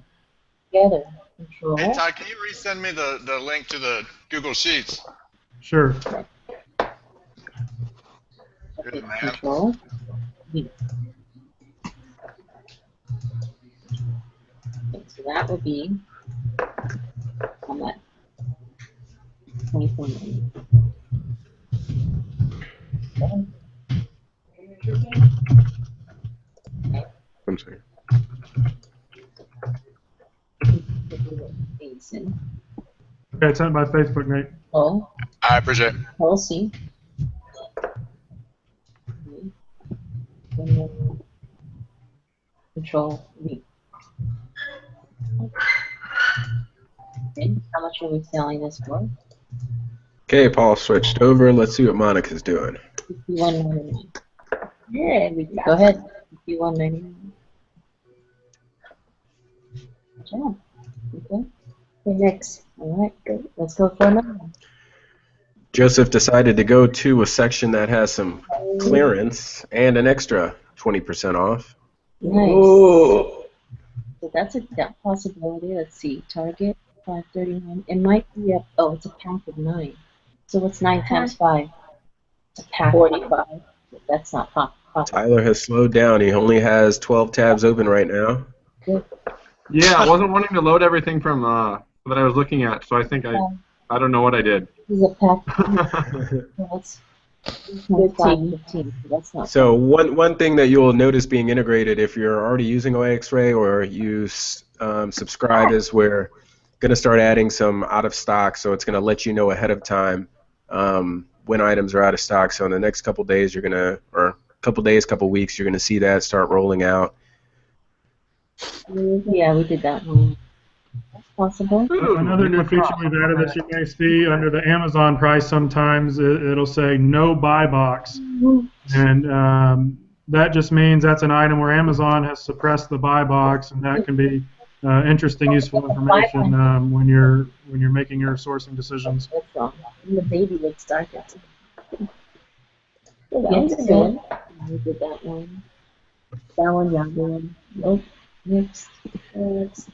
Together. Control. Hey, Todd, can you resend me the link to the Google Sheets? Sure. You're the man. Control. So that would be how much? 24 million. I'm sorry. Okay, it's sent by Facebook, Nate. Oh. I appreciate it. Control C. Control V. Okay, how much are we selling this for? Okay, Paul switched over. Let's see what Monica's doing. $51.99. Yeah, we go ahead. $51.99. Good job. Okay. Okay, next. All right, good. Let's go for another one. Joseph decided to go to a section that has some clearance and an extra 20% off. Nice. So that's a possibility. Let's see. Target 531. It might be a. Oh, it's a pack of 9. So what's 9 times 5? It's a pack 45. That's not profit. Tyler has slowed down. He only has 12 tabs open right now. Good. Yeah, I wasn't wanting to load everything from that I was looking at, so I think I don't know what I did. This is a pack. That's 15. That's not. So one thing that you'll notice being integrated if you're already using OAXRAY or you subscribe is we're going to start adding some out of stock, so it's going to let you know ahead of time when items are out of stock. So in the next couple days, couple weeks, you're going to see that start rolling out. Yeah, we did that one. That's possible. Another new feature we've added that you may see under the Amazon price sometimes, it'll say no buy box. And that just means that's an item where Amazon has suppressed the buy box, and that can be interesting, useful information when you're making your sourcing decisions. That's wrong. The baby looks darker. Yes, we did that one. That one, yeah, good. Nope. Next.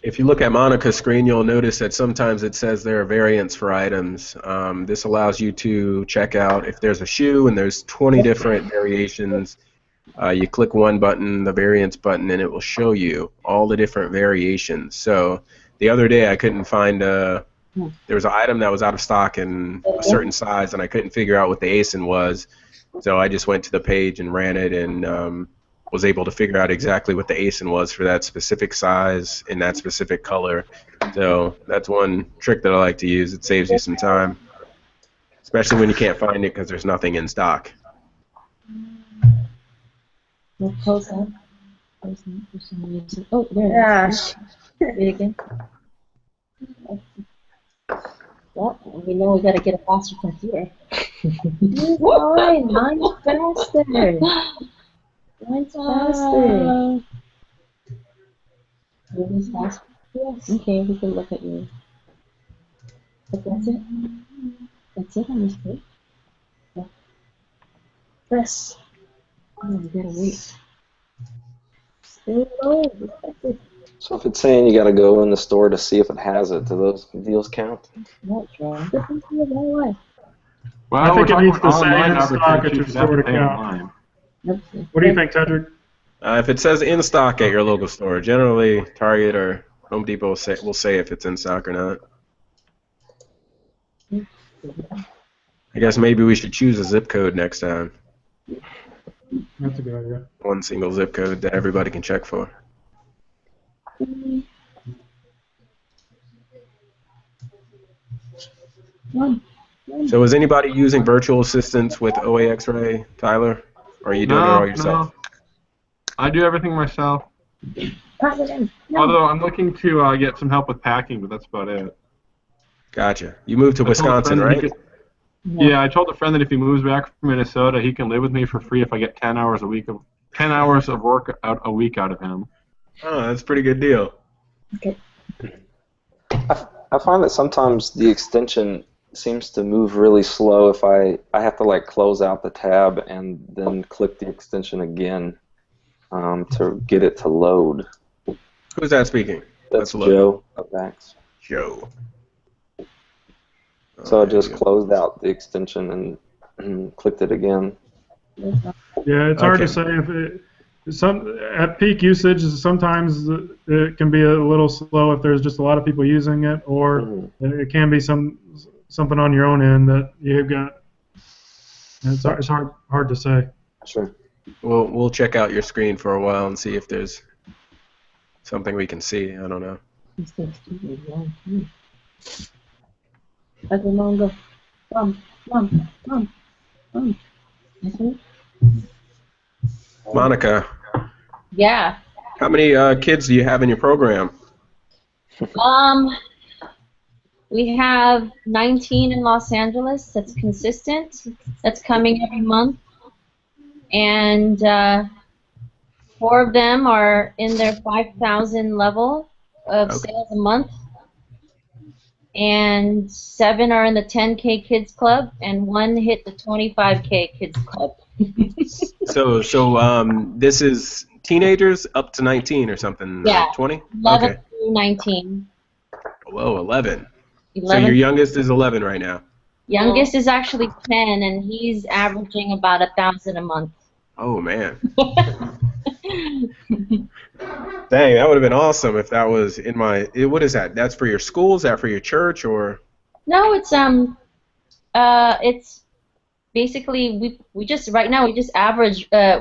If you look at Monica's screen, you'll notice that sometimes it says there are variants for items. This allows you to check out if there's a shoe and there's 20 different variations. You click one button, the variants button, and it will show you all the different variations. So the other day I couldn't find there was an item that was out of stock in a certain size, and I couldn't figure out what the ASIN was. So I just went to the page and ran it and was able to figure out exactly what the ASIN was for that specific size in that specific color. So that's one trick that I like to use. It saves you some time, especially when you can't find it because there's nothing in stock. We'll close that. For some reason. Oh, there it is. Wait again. Well, we know we gotta get a faster computer. Why? Mine's faster. Mine's faster. Yours faster? Yes. Okay, we can look at yours. But that's it. That's it on this page. Yeah. Press. Oh, we gotta wait. Stay low. So if it's saying you gotta go in the store to see if it has it, do those deals count? That's wrong. Different to your whole life. Well, I think it needs to say online in stock arbitrage, at you your should have store to to pay count. online. What do you think, Tedrick? If it says in stock at your local store, generally Target or Home Depot will say if it's in stock or not. I guess maybe we should choose a zip code next time. That's a good idea. One single zip code that everybody can check for. So is anybody using virtual assistants with OAXRAY, Tyler? Or are you doing it all yourself? No. I do everything myself. Although I'm looking to get some help with packing, but that's about it. Gotcha. You moved to Wisconsin, right? Yeah, I told a friend that if he moves back from Minnesota, he can live with me for free if I get 10 hours a week of 10 hours of work a week out of him. Oh, that's a pretty good deal. Okay. I find that sometimes the extension seems to move really slow if I have to like close out the tab and then click the extension again to get it to load. Who's that speaking? That's Joe of Max. Joe. So I just closed out the extension and clicked it again. Yeah, it's hard to say if at peak usage. Sometimes it can be a little slow if there's just a lot of people using it, or it can be something on your own end that you've got. It's hard to say. Sure. We'll check out your screen for a while and see if there's something we can see. I don't know. Okay, Mom, go. Mom. Monica, Yeah. how many kids do you have in your program? We have 19 in Los Angeles. That's consistent. That's coming every month. And 4 of them are in their 5,000 level of sales a month. And 7 are in the 10K Kids Club, and 1 hit the 25K Kids Club. So this is teenagers up to 19 or something, Yeah, like 20? 11 Okay. through 19. Whoa, 11. 11. So your youngest is 11 right now. Youngest is actually 10, and he's averaging about 1,000 a month. Oh, man. Dang, that would have been awesome if that was in my... What is that? That's for your school? Is that for your church, or...? No, it's basically we just right now we just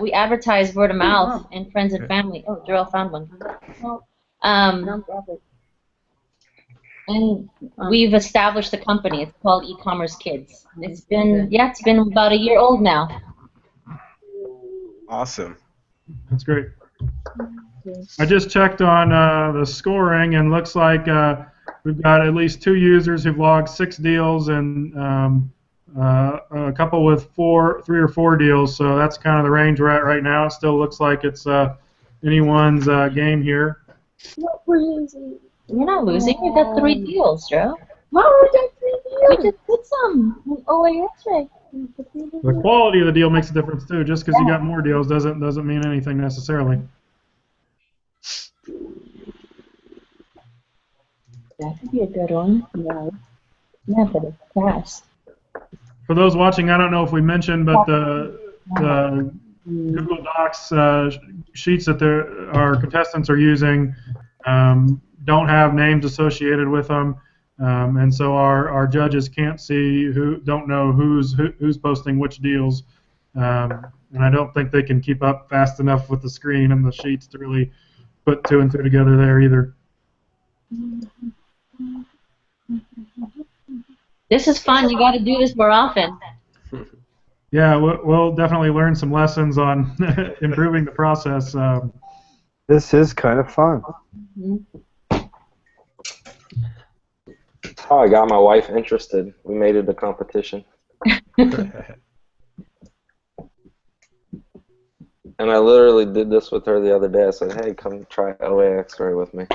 we advertise word of mouth and friends and family. Oh, Jarrell found one. And we've established the company. It's called Ecommerce Kids. It's been about a year old now. Awesome. That's great. I just checked on the scoring, and looks like we've got at least 2 users who've logged 6 deals, and a couple with 3 or 4 deals. So that's kind of the range we're at right now. It still looks like it's anyone's game here. We're losing. You're not losing. You got 3 deals, Joe. Wow, we got 3 deals. We just put some on OAXRAY. The quality of the deal makes a difference too. Just because you got more deals doesn't mean anything necessarily. That could be a good one. Yeah, but it's fast. For those watching, I don't know if we mentioned, but the Google Docs sheets that our contestants are using don't have names associated with them, and so our judges can't see don't know who's posting which deals, and I don't think they can keep up fast enough with the screen and the sheets to really put 2 and 2 together there either. This is fun. You got to do this more often. Yeah, we'll definitely learn some lessons on improving the process. This is kind of fun. Oh, I got my wife interested. We made it a competition. And I literally did this with her the other day. I said, hey, come try OAXRAY with me.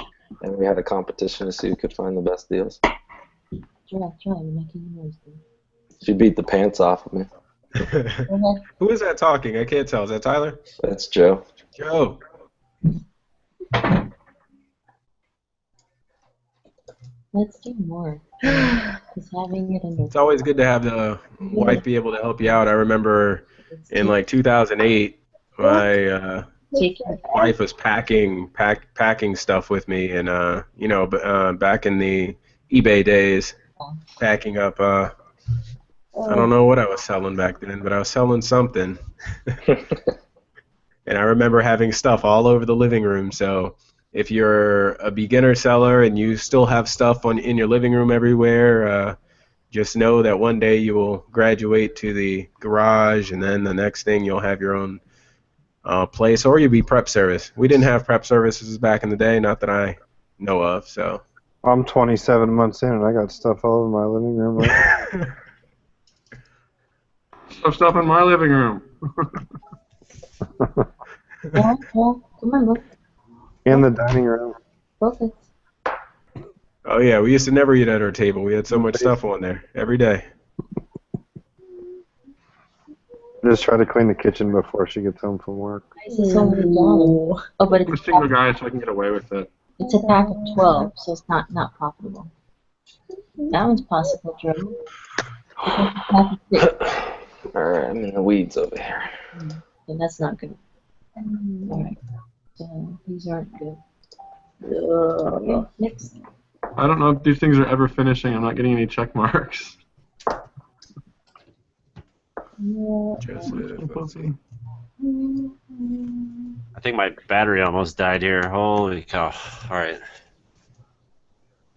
And we had a competition to see who could find the best deals. Try. You're making noise. She beat the pants off of me. Who is that talking? I can't tell. Is that Tyler? That's Joe. Joe. Let's do more. Having it It's always good to have the wife be able to help you out. I remember in like 2008, my wife was packing stuff with me, and back in the eBay days, packing up. I don't know what I was selling back then, but I was selling something. And I remember having stuff all over the living room. So if you're a beginner seller and you still have stuff in your living room everywhere, just know that one day you will graduate to the garage, and then the next thing you'll have your own place, or you'll be prep service. We didn't have prep services back in the day, not that I know of. So I'm 27 months in, and I got stuff all over my living room. Right? Stuff in my living room. Yeah, come on, look. In the dining room. Focus. Oh yeah, we used to never eat at our table. We had so much stuff on there every day. Just try to clean the kitchen before she gets home from work. Oh, but I'm a single guy, so I can get away with it. it's a pack of 12, so it's not profitable. That one's possible, Joe. Alright, I'm in the weeds over here. And that's not good. Alright. So these aren't good. Okay, next. I don't know if these things are ever finishing. I'm not getting any check marks. Joseph, let's see. I think my battery almost died here. Holy cow. Alright.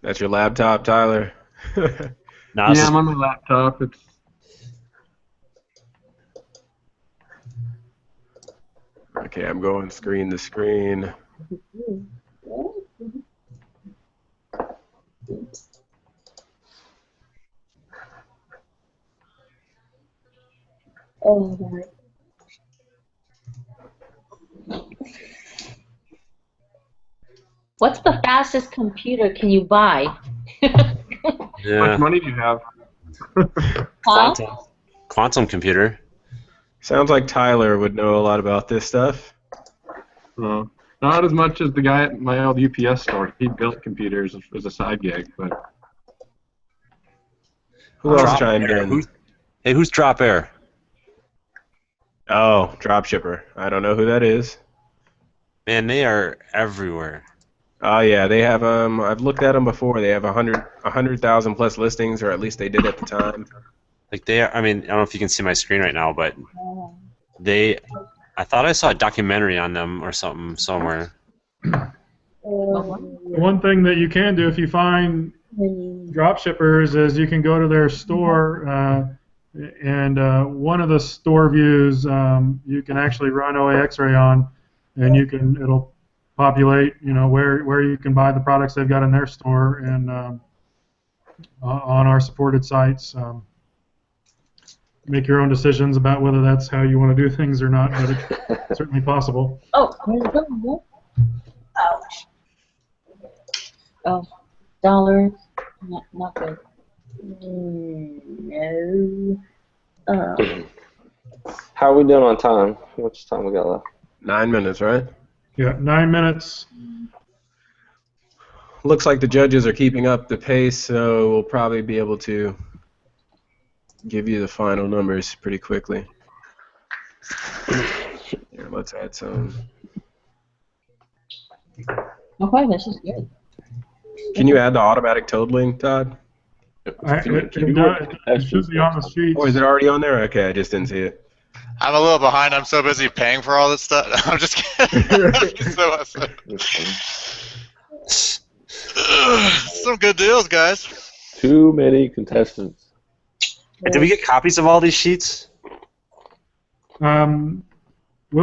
That's your laptop, Tyler? No, Yeah, I'm on my laptop. It's Okay, I'm going screen to screen. Oh, God. What's the fastest computer can you buy? How Yeah. much money do you have? Huh? Quantum computer. Sounds like Tyler would know a lot about this stuff. Not as much as the guy at my old UPS store. He built computers as a side gig, but. Who else Drop chimed Air. in? Who's Drop Air? Oh, Dropshipper. I don't know who that is. Man, they are everywhere. Oh yeah, they have I've looked at them before. They have 100,000 plus listings, or at least they did at the time. Like they are, I mean, I don't know if you can see my screen right now, but I thought I saw a documentary on them or something somewhere. One thing that you can do if you find dropshippers is you can go to their store and one of the store views you can actually run OAXRAY on, and it'll populate where you can buy the products they've got in their store and on our supported sites. Make your own decisions about whether that's how you want to do things or not, but it's certainly possible. Oh, where's it going? Ouch. Oh, dollars. Not good. No. How are we doing on time? How much time we got left? 9 minutes, right? Yeah, 9 minutes. Looks like the judges are keeping up the pace, so we'll probably be able to give you the final numbers pretty quickly. Here, let's add some. Okay, this is good. Can you add the automatic totaling, Todd? It should be on the sheet. Oh, is it already on there? Okay, I just didn't see it. I'm a little behind. I'm so busy paying for all this stuff. I'm just kidding. Some good deals, guys. Too many contestants. Did we get copies of all these sheets? We'll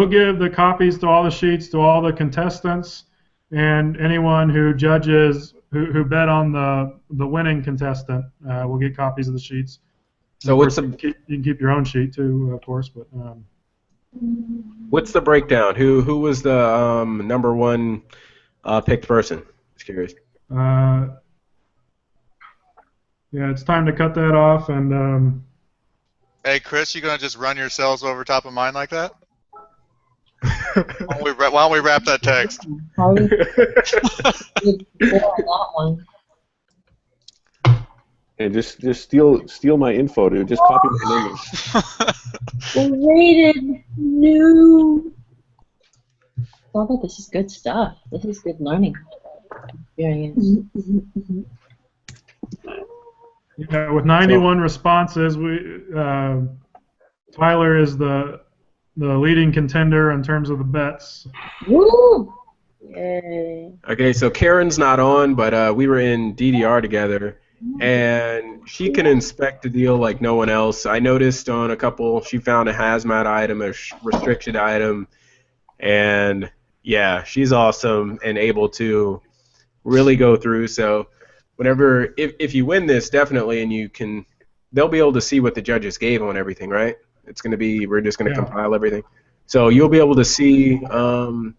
give the copies to all the sheets to all the contestants and anyone who judges who bet on the winning contestant. Will get copies of the sheets. So what's the? You can keep your own sheet too, of course, but. What's the breakdown? Who was the number one picked person? Just curious. Yeah, it's time to cut that off and. Hey, Chris, you gonna just run your cells over top of mine like that? Why don't we wrap that text? And just steal my info, dude. Just copy my name. Rated new. Oh, this is good stuff. This is good learning experience. Yeah, with 91 responses, Tyler is the leading contender in terms of the bets. Woo! Yay. Okay, so Karen's not on, but we were in DDR together, and she can inspect the deal like no one else. I noticed on a couple, she found a hazmat item, a restricted item, and yeah, she's awesome and able to really go through. So whenever, if you win this, definitely, and they'll be able to see what the judges gave on everything, right? It's going to be, we're just going to compile everything. So you'll be able to see what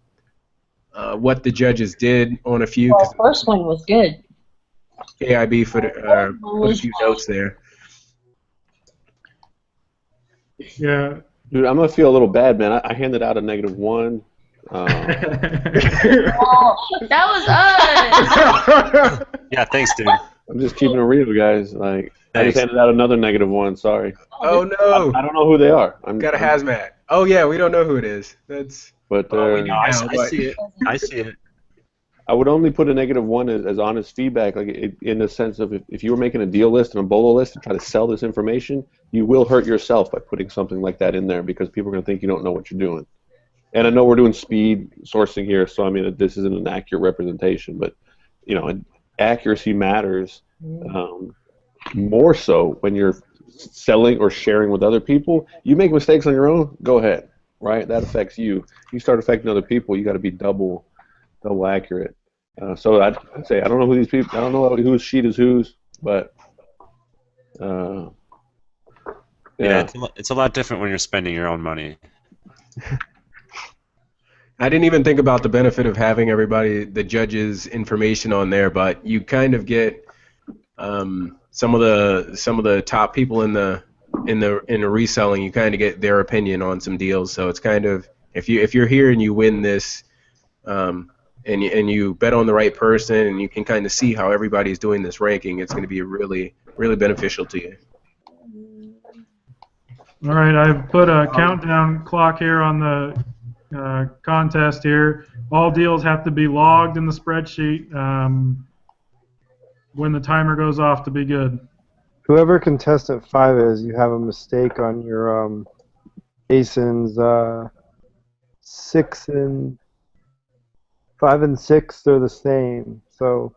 the judges did on a few. Well, the first one was good. KIB put a few notes there. Yeah. Dude, I'm going to feel a little bad, man. I handed out a -1. Oh, that was us! Yeah, thanks, dude. I'm just keeping it real, guys. Like, I just handed out another -1. Sorry. Oh no! I don't know who they are. Got a hazmat. Oh yeah, we don't know who it is. That's. But I see it. I see it. I would only put a -1 as honest feedback, like in the sense of if you were making a deal list and a BOLO list and try to sell this information, you will hurt yourself by putting something like that in there because people are going to think you don't know what you're doing. And I know we're doing speed sourcing here, so I mean this isn't an accurate representation, but you know, accuracy matters more so when you're selling or sharing with other people. You make mistakes on your own, go ahead, right? That affects you. You start affecting other people, you got to be double accurate. So I'd say I don't know who these people. I don't know whose sheet is whose, but Yeah, it's a lot different when you're spending your own money. I didn't even think about the benefit of having everybody, the judges' information on there, but you kind of get some of the top people in the reselling. You kind of get their opinion on some deals. So it's kind of, if you're here and you win this, and you bet on the right person, and you can kind of see how everybody's doing this ranking, it's going to be really beneficial to you. All right, I've put a countdown clock here on the contest here. All deals have to be logged in the spreadsheet when the timer goes off to be good. Whoever contestant 5 is, you have a mistake on your ASINs 5 and 6. They're the same. So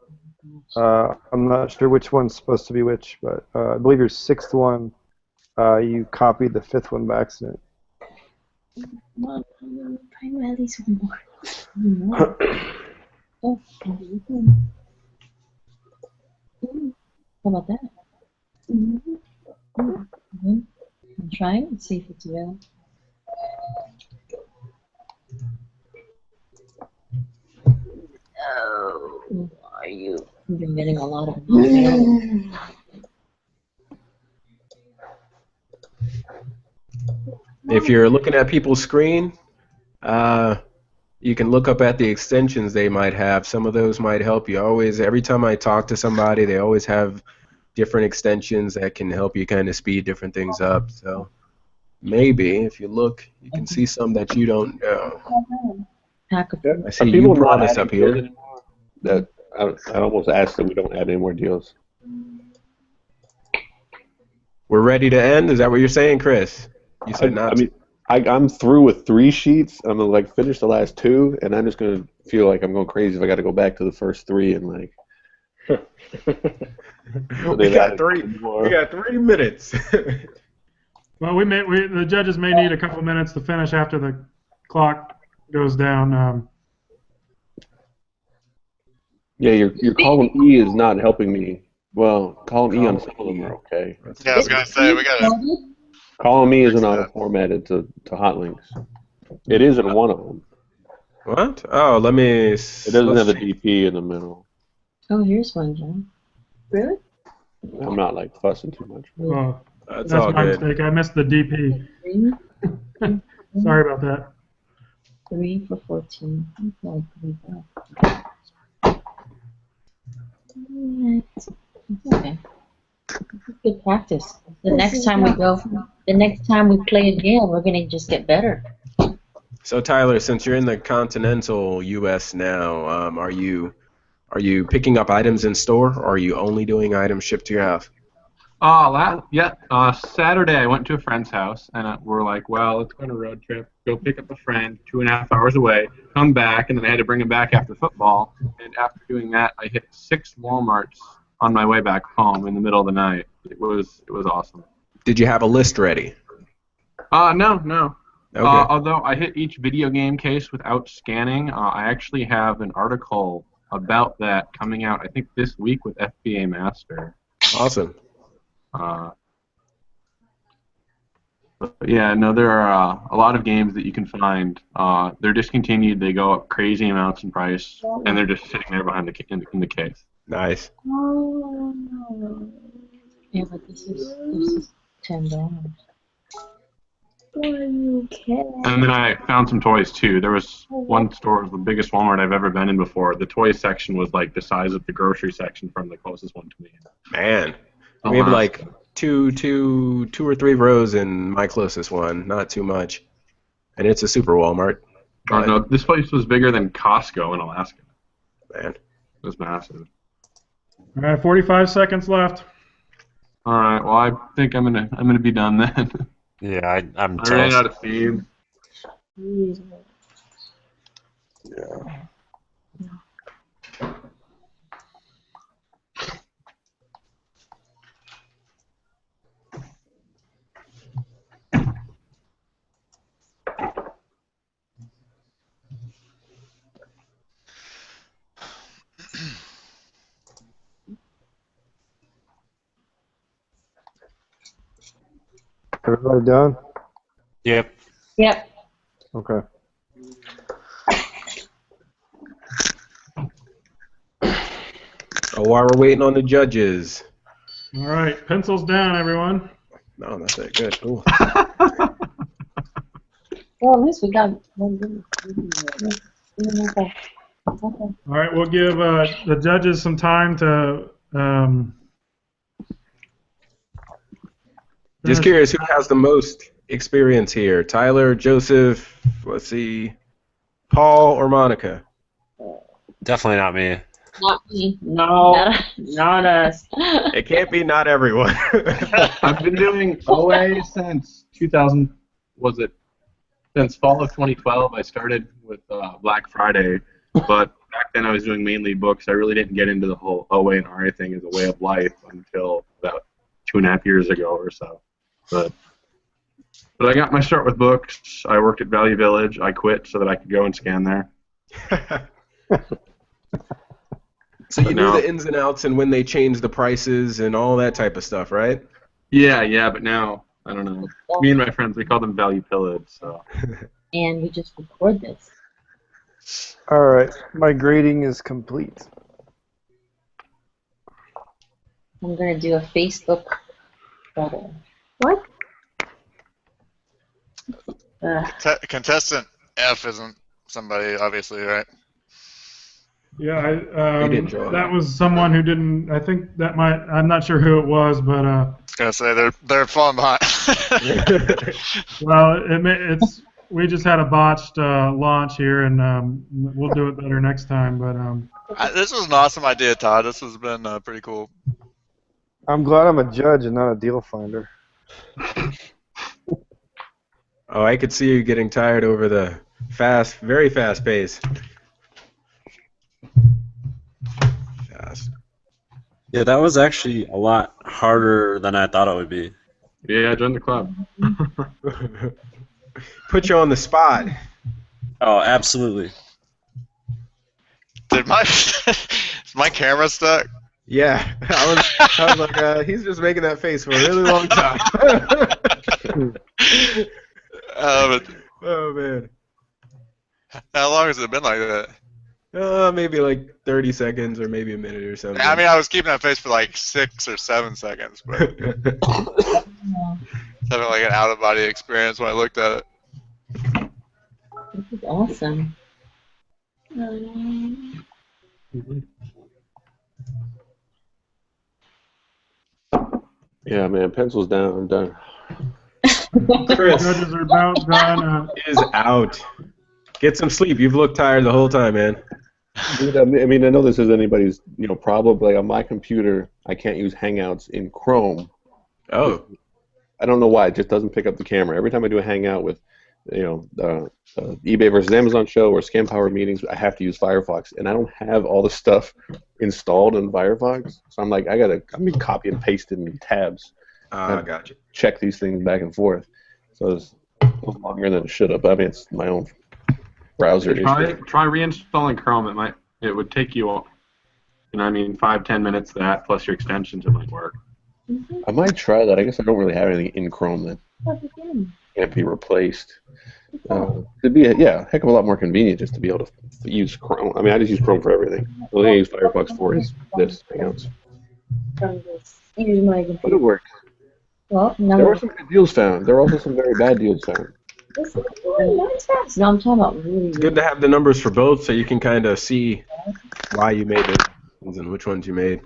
I'm not sure which one's supposed to be which, but I believe your 6th one, you copied the 5th one by accident. Well, I'm trying to add these more. Oh, how about that? I'm trying to see if it's real. Oh, who are you? I've been getting a lot of If you're looking at people's screen, you can look up at the extensions they might have. Some of those might help you. Every time I talk to somebody, they always have different extensions that can help you kind of speed different things up. So maybe if you look, you can see some that you don't know. I see you promise up here. That I almost asked that we don't add any more deals. We're ready to end? Is that what you're saying, Chris? You said not. I mean, I'm through with 3 sheets. I'm gonna like finish the last 2, and I'm just gonna feel like I'm going crazy if I got to go back to the first 3 and like. We got 3 minutes. Well, the judges may need a couple minutes to finish after the clock goes down. Yeah, your column E is not helping me. Well, column E on some of them are okay. Yeah, I was gonna say we gotta. Column E isn't auto-formatted to hot links. It is in one of them. What? Oh, let me. It doesn't have a DP in the middle. Oh, here's one, John. Really? I'm not like fussing too much. Oh, That's that's all my good. mistake. I missed the DP. 3? Sorry about that. 3 for 14. Okay. Good practice. The next time we play again, we're gonna just get better. So Tyler, since you're in the continental U.S. now, are you picking up items in store, or are you only doing items shipped to your house? Saturday I went to a friend's house, and we're like, well, let's go on a road trip, go pick up a friend 2.5 hours away, come back, and then I had to bring him back after football. And after doing that, I hit 6 Walmarts on my way back home in the middle of the night. It was awesome. Did you have a list ready? No. Okay. Although I hit each video game case without scanning, I actually have an article about that coming out, I think, this week with FBA Master. Awesome. Yeah, no, there are a lot of games that you can find. They're discontinued. They go up crazy amounts in price, and they're just sitting there behind in the case. Nice. Yeah, but this is $10. And then I found some toys too. There was one store, it was the biggest Walmart I've ever been in before. The toy section was like the size of the grocery section from the closest one to me. Man, we have like two or three rows in my closest one. Not too much, and it's a super Walmart. Oh no, this place was bigger than Costco in Alaska. Man, it was massive. All right, 45 seconds left. All right, well I think I'm gonna be done then. Yeah, I'm I ran out of steam. Yeah. Everybody done? Yep. Yep. Okay. Oh, while we're waiting on the judges. All right, pencils down, everyone. No, that's it. Good. Cool. Well, at least we got one good. Okay. All right, we'll give the judges some time to. Just curious, who has the most experience here? Tyler, Joseph, let's see, Paul, or Monica? Definitely not me. Not me. No. Not us. It can't be not everyone. I've been doing OA since 2000. Was it? Since fall of 2012, I started with Black Friday, but back then I was doing mainly books. I really didn't get into the whole OA and RA thing as a way of life until about 2.5 years ago or so. But I got my start with books. I worked at Value Village. I quit so that I could go and scan there. So you knew the ins and outs and when they changed the prices and all that type of stuff, right? Yeah, but now, I don't know. Me and my friends, we call them Value Pillage. So. And we just record this. All right, my grading is complete. I'm going to do a Facebook photo. What? Contestant F isn't somebody, obviously, right? Yeah, draw that was someone who didn't. I think that might. I'm not sure who it was, but. I was gonna say they're falling behind. Well, it's we just had a botched launch here, and we'll do it better next time. But This was an awesome idea, Todd. This has been pretty cool. I'm glad I'm a judge and not a deal finder. Oh, I could see you getting tired over the very fast pace. Fast. Yeah, that was actually a lot harder than I thought it would be. Yeah, join the club. Put you on the spot. Oh, absolutely. Did is my camera stuck? Yeah, I was like, he's just making that face for a really long time. Oh man. How long has it been like that? Maybe like 30 seconds or maybe a minute or something. I mean, I was keeping that face for like 6 or 7 seconds, but having like an out-of-body experience when I looked at it. This is awesome. Yeah, man, pencils down. I'm done. Chris judges are about done. is out. Get some sleep. You've looked tired the whole time, man. Dude, I mean, I know this is anybody's problem, but like on my computer, I can't use Hangouts in Chrome. Oh. I don't know why. It just doesn't pick up the camera. Every time I do a Hangout with, eBay versus Amazon show or Scam Power meetings, I have to use Firefox, and I don't have all the stuff installed in Firefox. So I'm like, I'm being copy and pasted in tabs. Gotcha. Check these things back and forth. So it's longer than it should have. I mean, it's my own browser issue. Try reinstalling Chrome. It would take you, 5-10 minutes that plus your extensions. It might work. I might try that. I guess I don't really have anything in Chrome that can't be replaced. It'd be a heck of a lot more convenient just to be able to use Chrome. I mean, I just use Chrome for everything. The only thing I use Firefox for is this Hangouts. From this. Use my computer. But it worked. Well, no. There were some good deals found. There were also some very bad deals found. No, I'm talking about really. It's good to have the numbers for both so you can kind of see why you made it and which ones you made.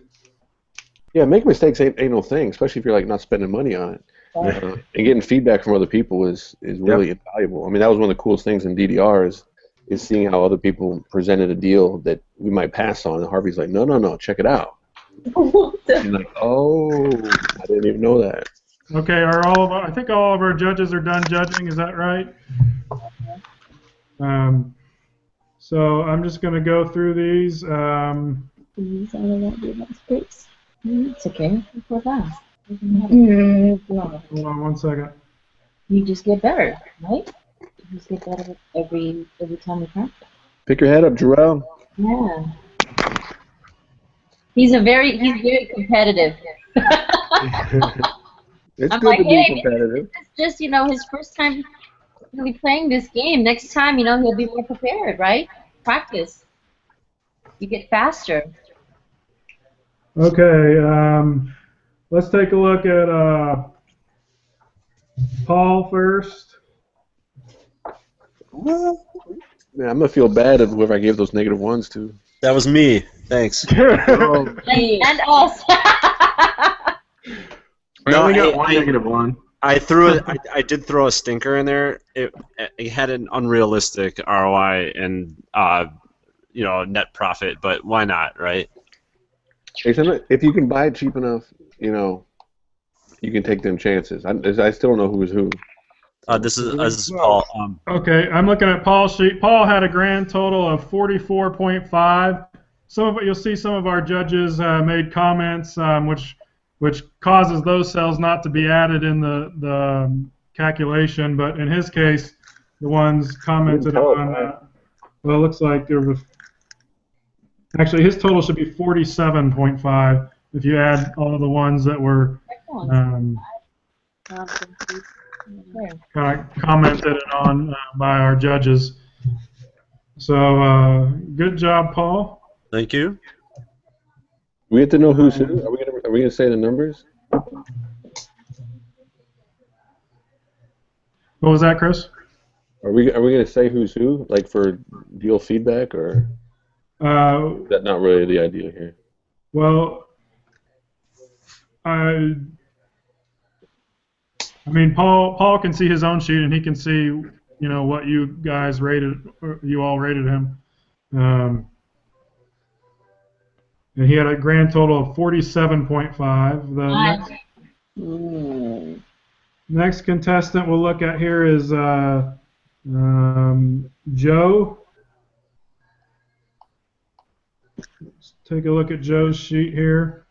Yeah, making mistakes ain't no thing, especially if you're like not spending money on it. And getting feedback from other people is really invaluable. I mean, that was one of the coolest things in DDR is seeing how other people presented a deal that we might pass on. And Harvey's like, no, check it out. And like, oh, I didn't even know that. Okay, I think all of our judges are done judging. Is that right? So I'm just going to go through these. It's okay. Go fast. Hold on 1 second. You just get better, right? You just get better every time you practice. Pick your head up, Jarrell. Yeah. He's very competitive. It's I'm good like, to be hey, competitive. it's just, his first time really playing this game. Next time, he'll be more prepared, right? Practice. You get faster. Okay, let's take a look at Paul first. Man, I'm gonna feel bad if whoever I gave those negative ones to. That was me. Thanks. Oh, And us. I only got one negative one. I threw it. I did throw a stinker in there. It had an unrealistic ROI and net profit, but why not, right? hey, if you can buy it cheap enough, you can take them chances. I still don't know who was who. This is Paul. Okay, I'm looking at Paul's sheet. Paul had a grand total of 44.5. You'll see some of our judges made comments, which causes those cells not to be added in the calculation. But in his case, the ones commented on, well, it looks like there was actually his total should be 47.5 if you add all of the ones that were kind of commented on by our judges. So good job, Paul. Thank you. We have to know who's who. Are we gonna say the numbers? What was that, Chris? Are we gonna say who's who, like for deal feedback, or is that not really the idea here? Well, I mean, Paul can see his own sheet, and he can see, what you guys rated, or you all rated him. And he had a grand total of 47.5. The next contestant we'll look at here is Joe. Let's take a look at Joe's sheet here.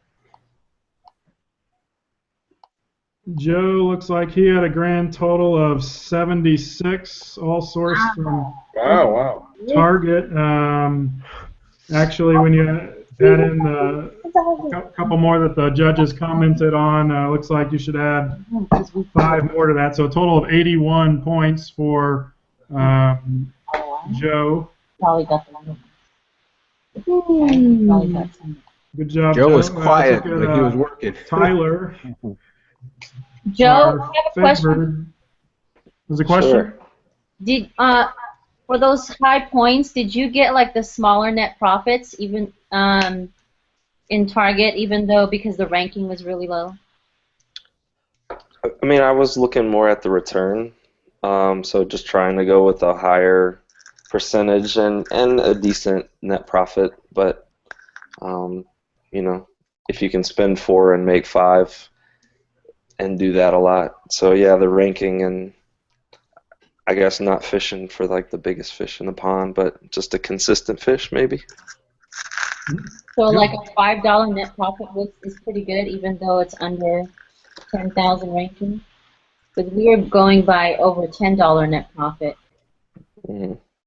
Joe looks like he had a grand total of 76, all sourced from Target. Actually, when you add in a couple more that the judges commented on, looks like you should add 5 more to that. So a total of 81 points for Joe. Probably got the Good job, Joe was quiet, at, but he was working. Tyler. Joe, I have a question. There's a question? Sure. Did for those high points, did you get like the smaller net profits even in Target, even though because the ranking was really low? I mean, I was looking more at the return, so just trying to go with a higher percentage and a decent net profit. But if you can spend 4 and make 5 and do that a lot, so yeah, the ranking and I guess not fishing for like the biggest fish in the pond, but just a consistent fish maybe. So like a $5 net profit is pretty good, even though it's under 10,000 ranking. Because we are going by over $10 net profit.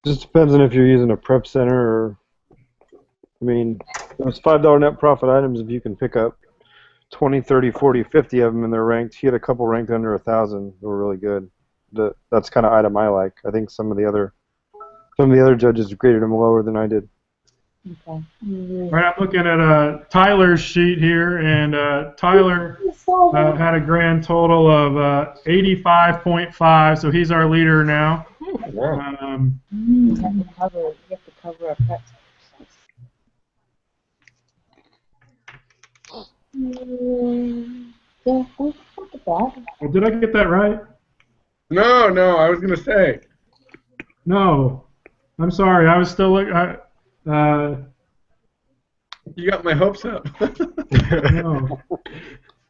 Just depends on if you're using a prep center or, I mean, those $5 net profit items, if you can pick up 20, 30, 40, 50 of them and they're ranked, he had a couple ranked under 1,000 that were really good. That's kind of item I like. I think some of the other judges graded them lower than I did. Okay. All right, I'm looking at Tyler's sheet here, and Tyler had a grand total of 85.5, so he's our leader now. You have to cover a prep. Did I get that right? No, I was going to say. No. I'm sorry. I was still looking. You got my hopes up. No.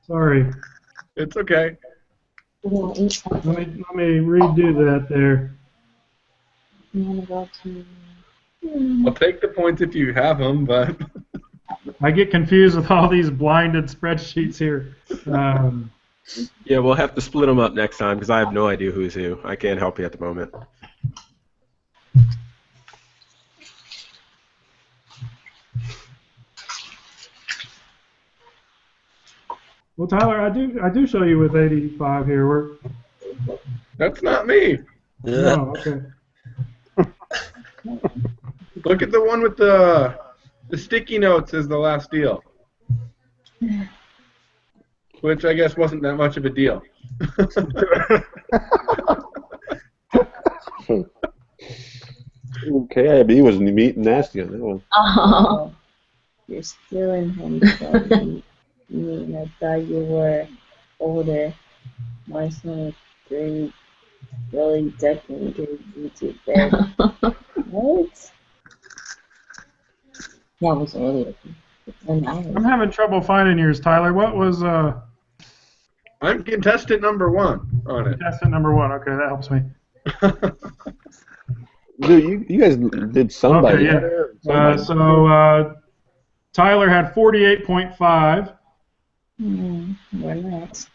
Sorry. It's okay. Let me redo that there. I'll take the points if you have them, but... I get confused with all these blinded spreadsheets here. Yeah, we'll have to split them up next time because I have no idea who's who. I can't help you at the moment. Well, Tyler, I do show you with 85 here. That's not me. No, okay. Look at the one with the sticky notes as the last deal. Which I guess wasn't that much of a deal. KIB was neat and nasty on that one. Oh, you're still in home. I thought you were older. My son is 3. Really definitely gave you to bed. What? That was earlier. I'm having trouble finding yours, Tyler. What was I'm contestant number 1 on it. contestant number 1? Okay, that helps me. Dude, you guys did somebody. Okay, yeah. So Tyler had 48.5. We're not.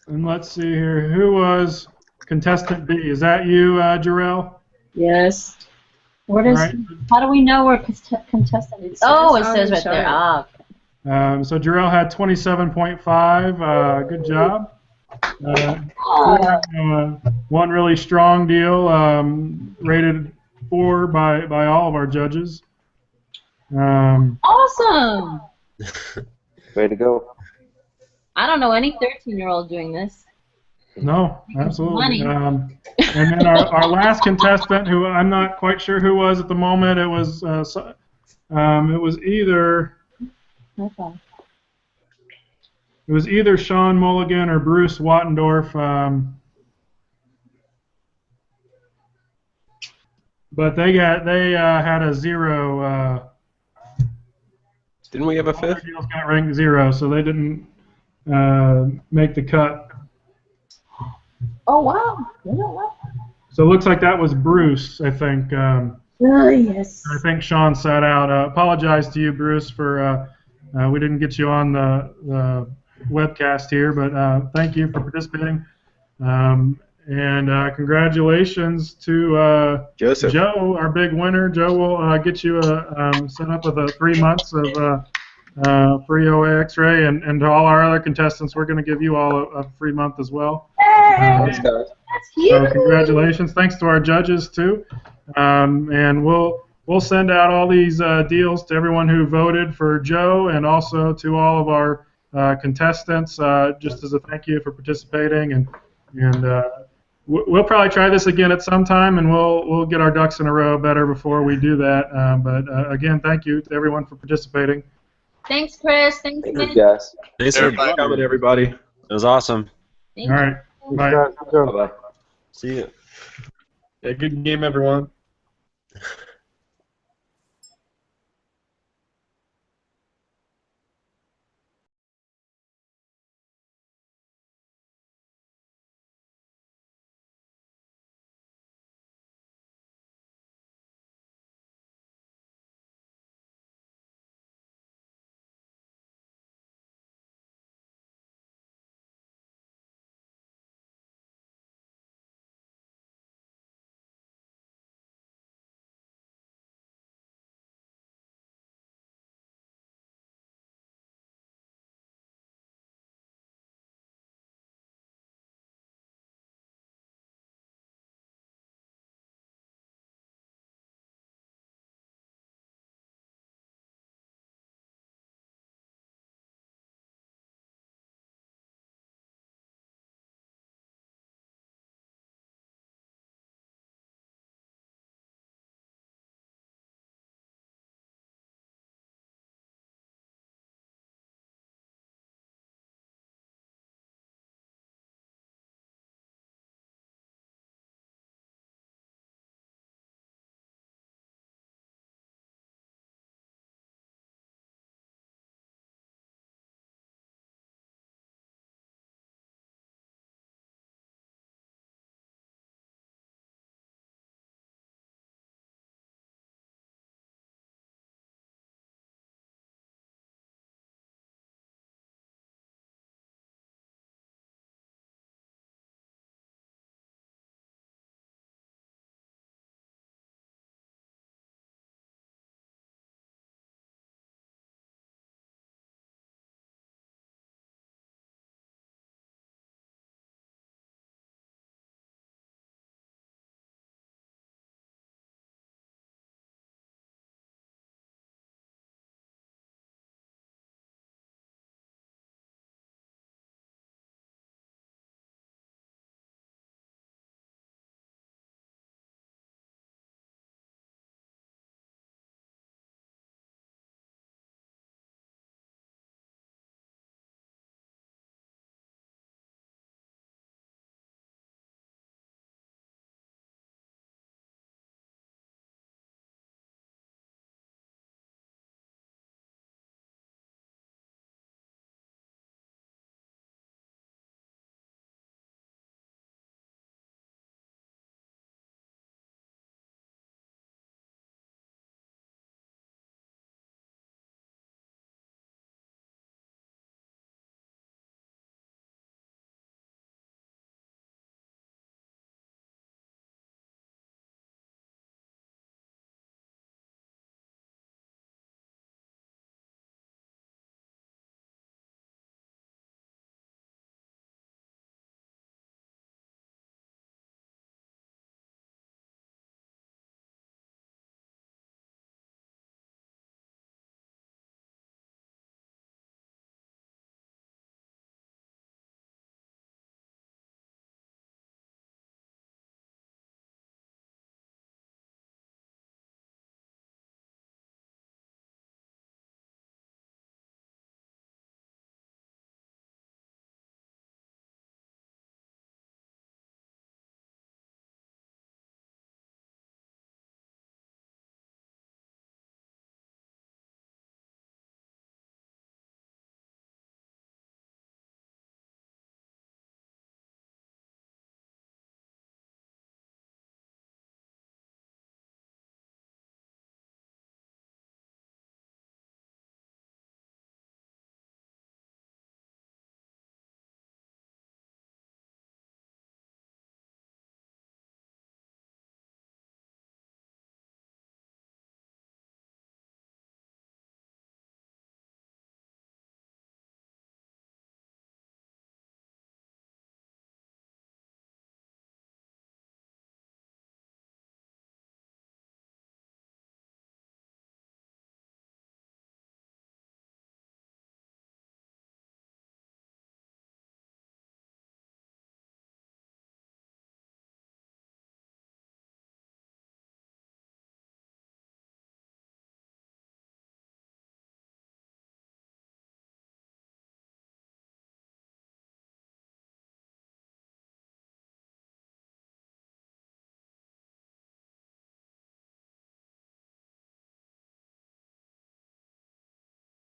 And let's see here. Who was contestant B? Is that you, Jarrell? Yes. What is? Right. How do we know we're contestant? It Says right there. Ah. So Jarrell had 27.5. Good job. One really strong deal, rated 4 by all of our judges. Awesome. Way to go. I don't know any 13-year-old doing this. No, absolutely. Money. And then our last contestant, who I'm not quite sure who was at the moment, it was either Sean Mulligan or Bruce Wattendorf. But they had a 0. Didn't we have a 5th? Deals got ranked 0, so they didn't make the cut. Oh, wow. Yeah. So it looks like that was Bruce, I think. Yes. I think Sean sat out. Apologize to you, Bruce, for we didn't get you on the webcast here, but thank you for participating. And congratulations to Joseph. Joe, our big winner. Joe will get you set up with 3 months of free OAXRAY, and to all our other contestants, we're going to give you all a free month as well. Thanks, guys. So congratulations. Thanks to our judges too, and we'll send out all these deals to everyone who voted for Joe, and also to all of our contestants, just as a thank you for participating. And we'll probably try this again at some time, and we'll get our ducks in a row better before we do that. But again, thank you to everyone for participating. Thanks, Chris. Thanks, Thank Nick. you, guys. Thanks Thanks for coming, everybody. It was awesome. All right. Bye. Bye. Bye-bye. See you. Yeah, good game, everyone.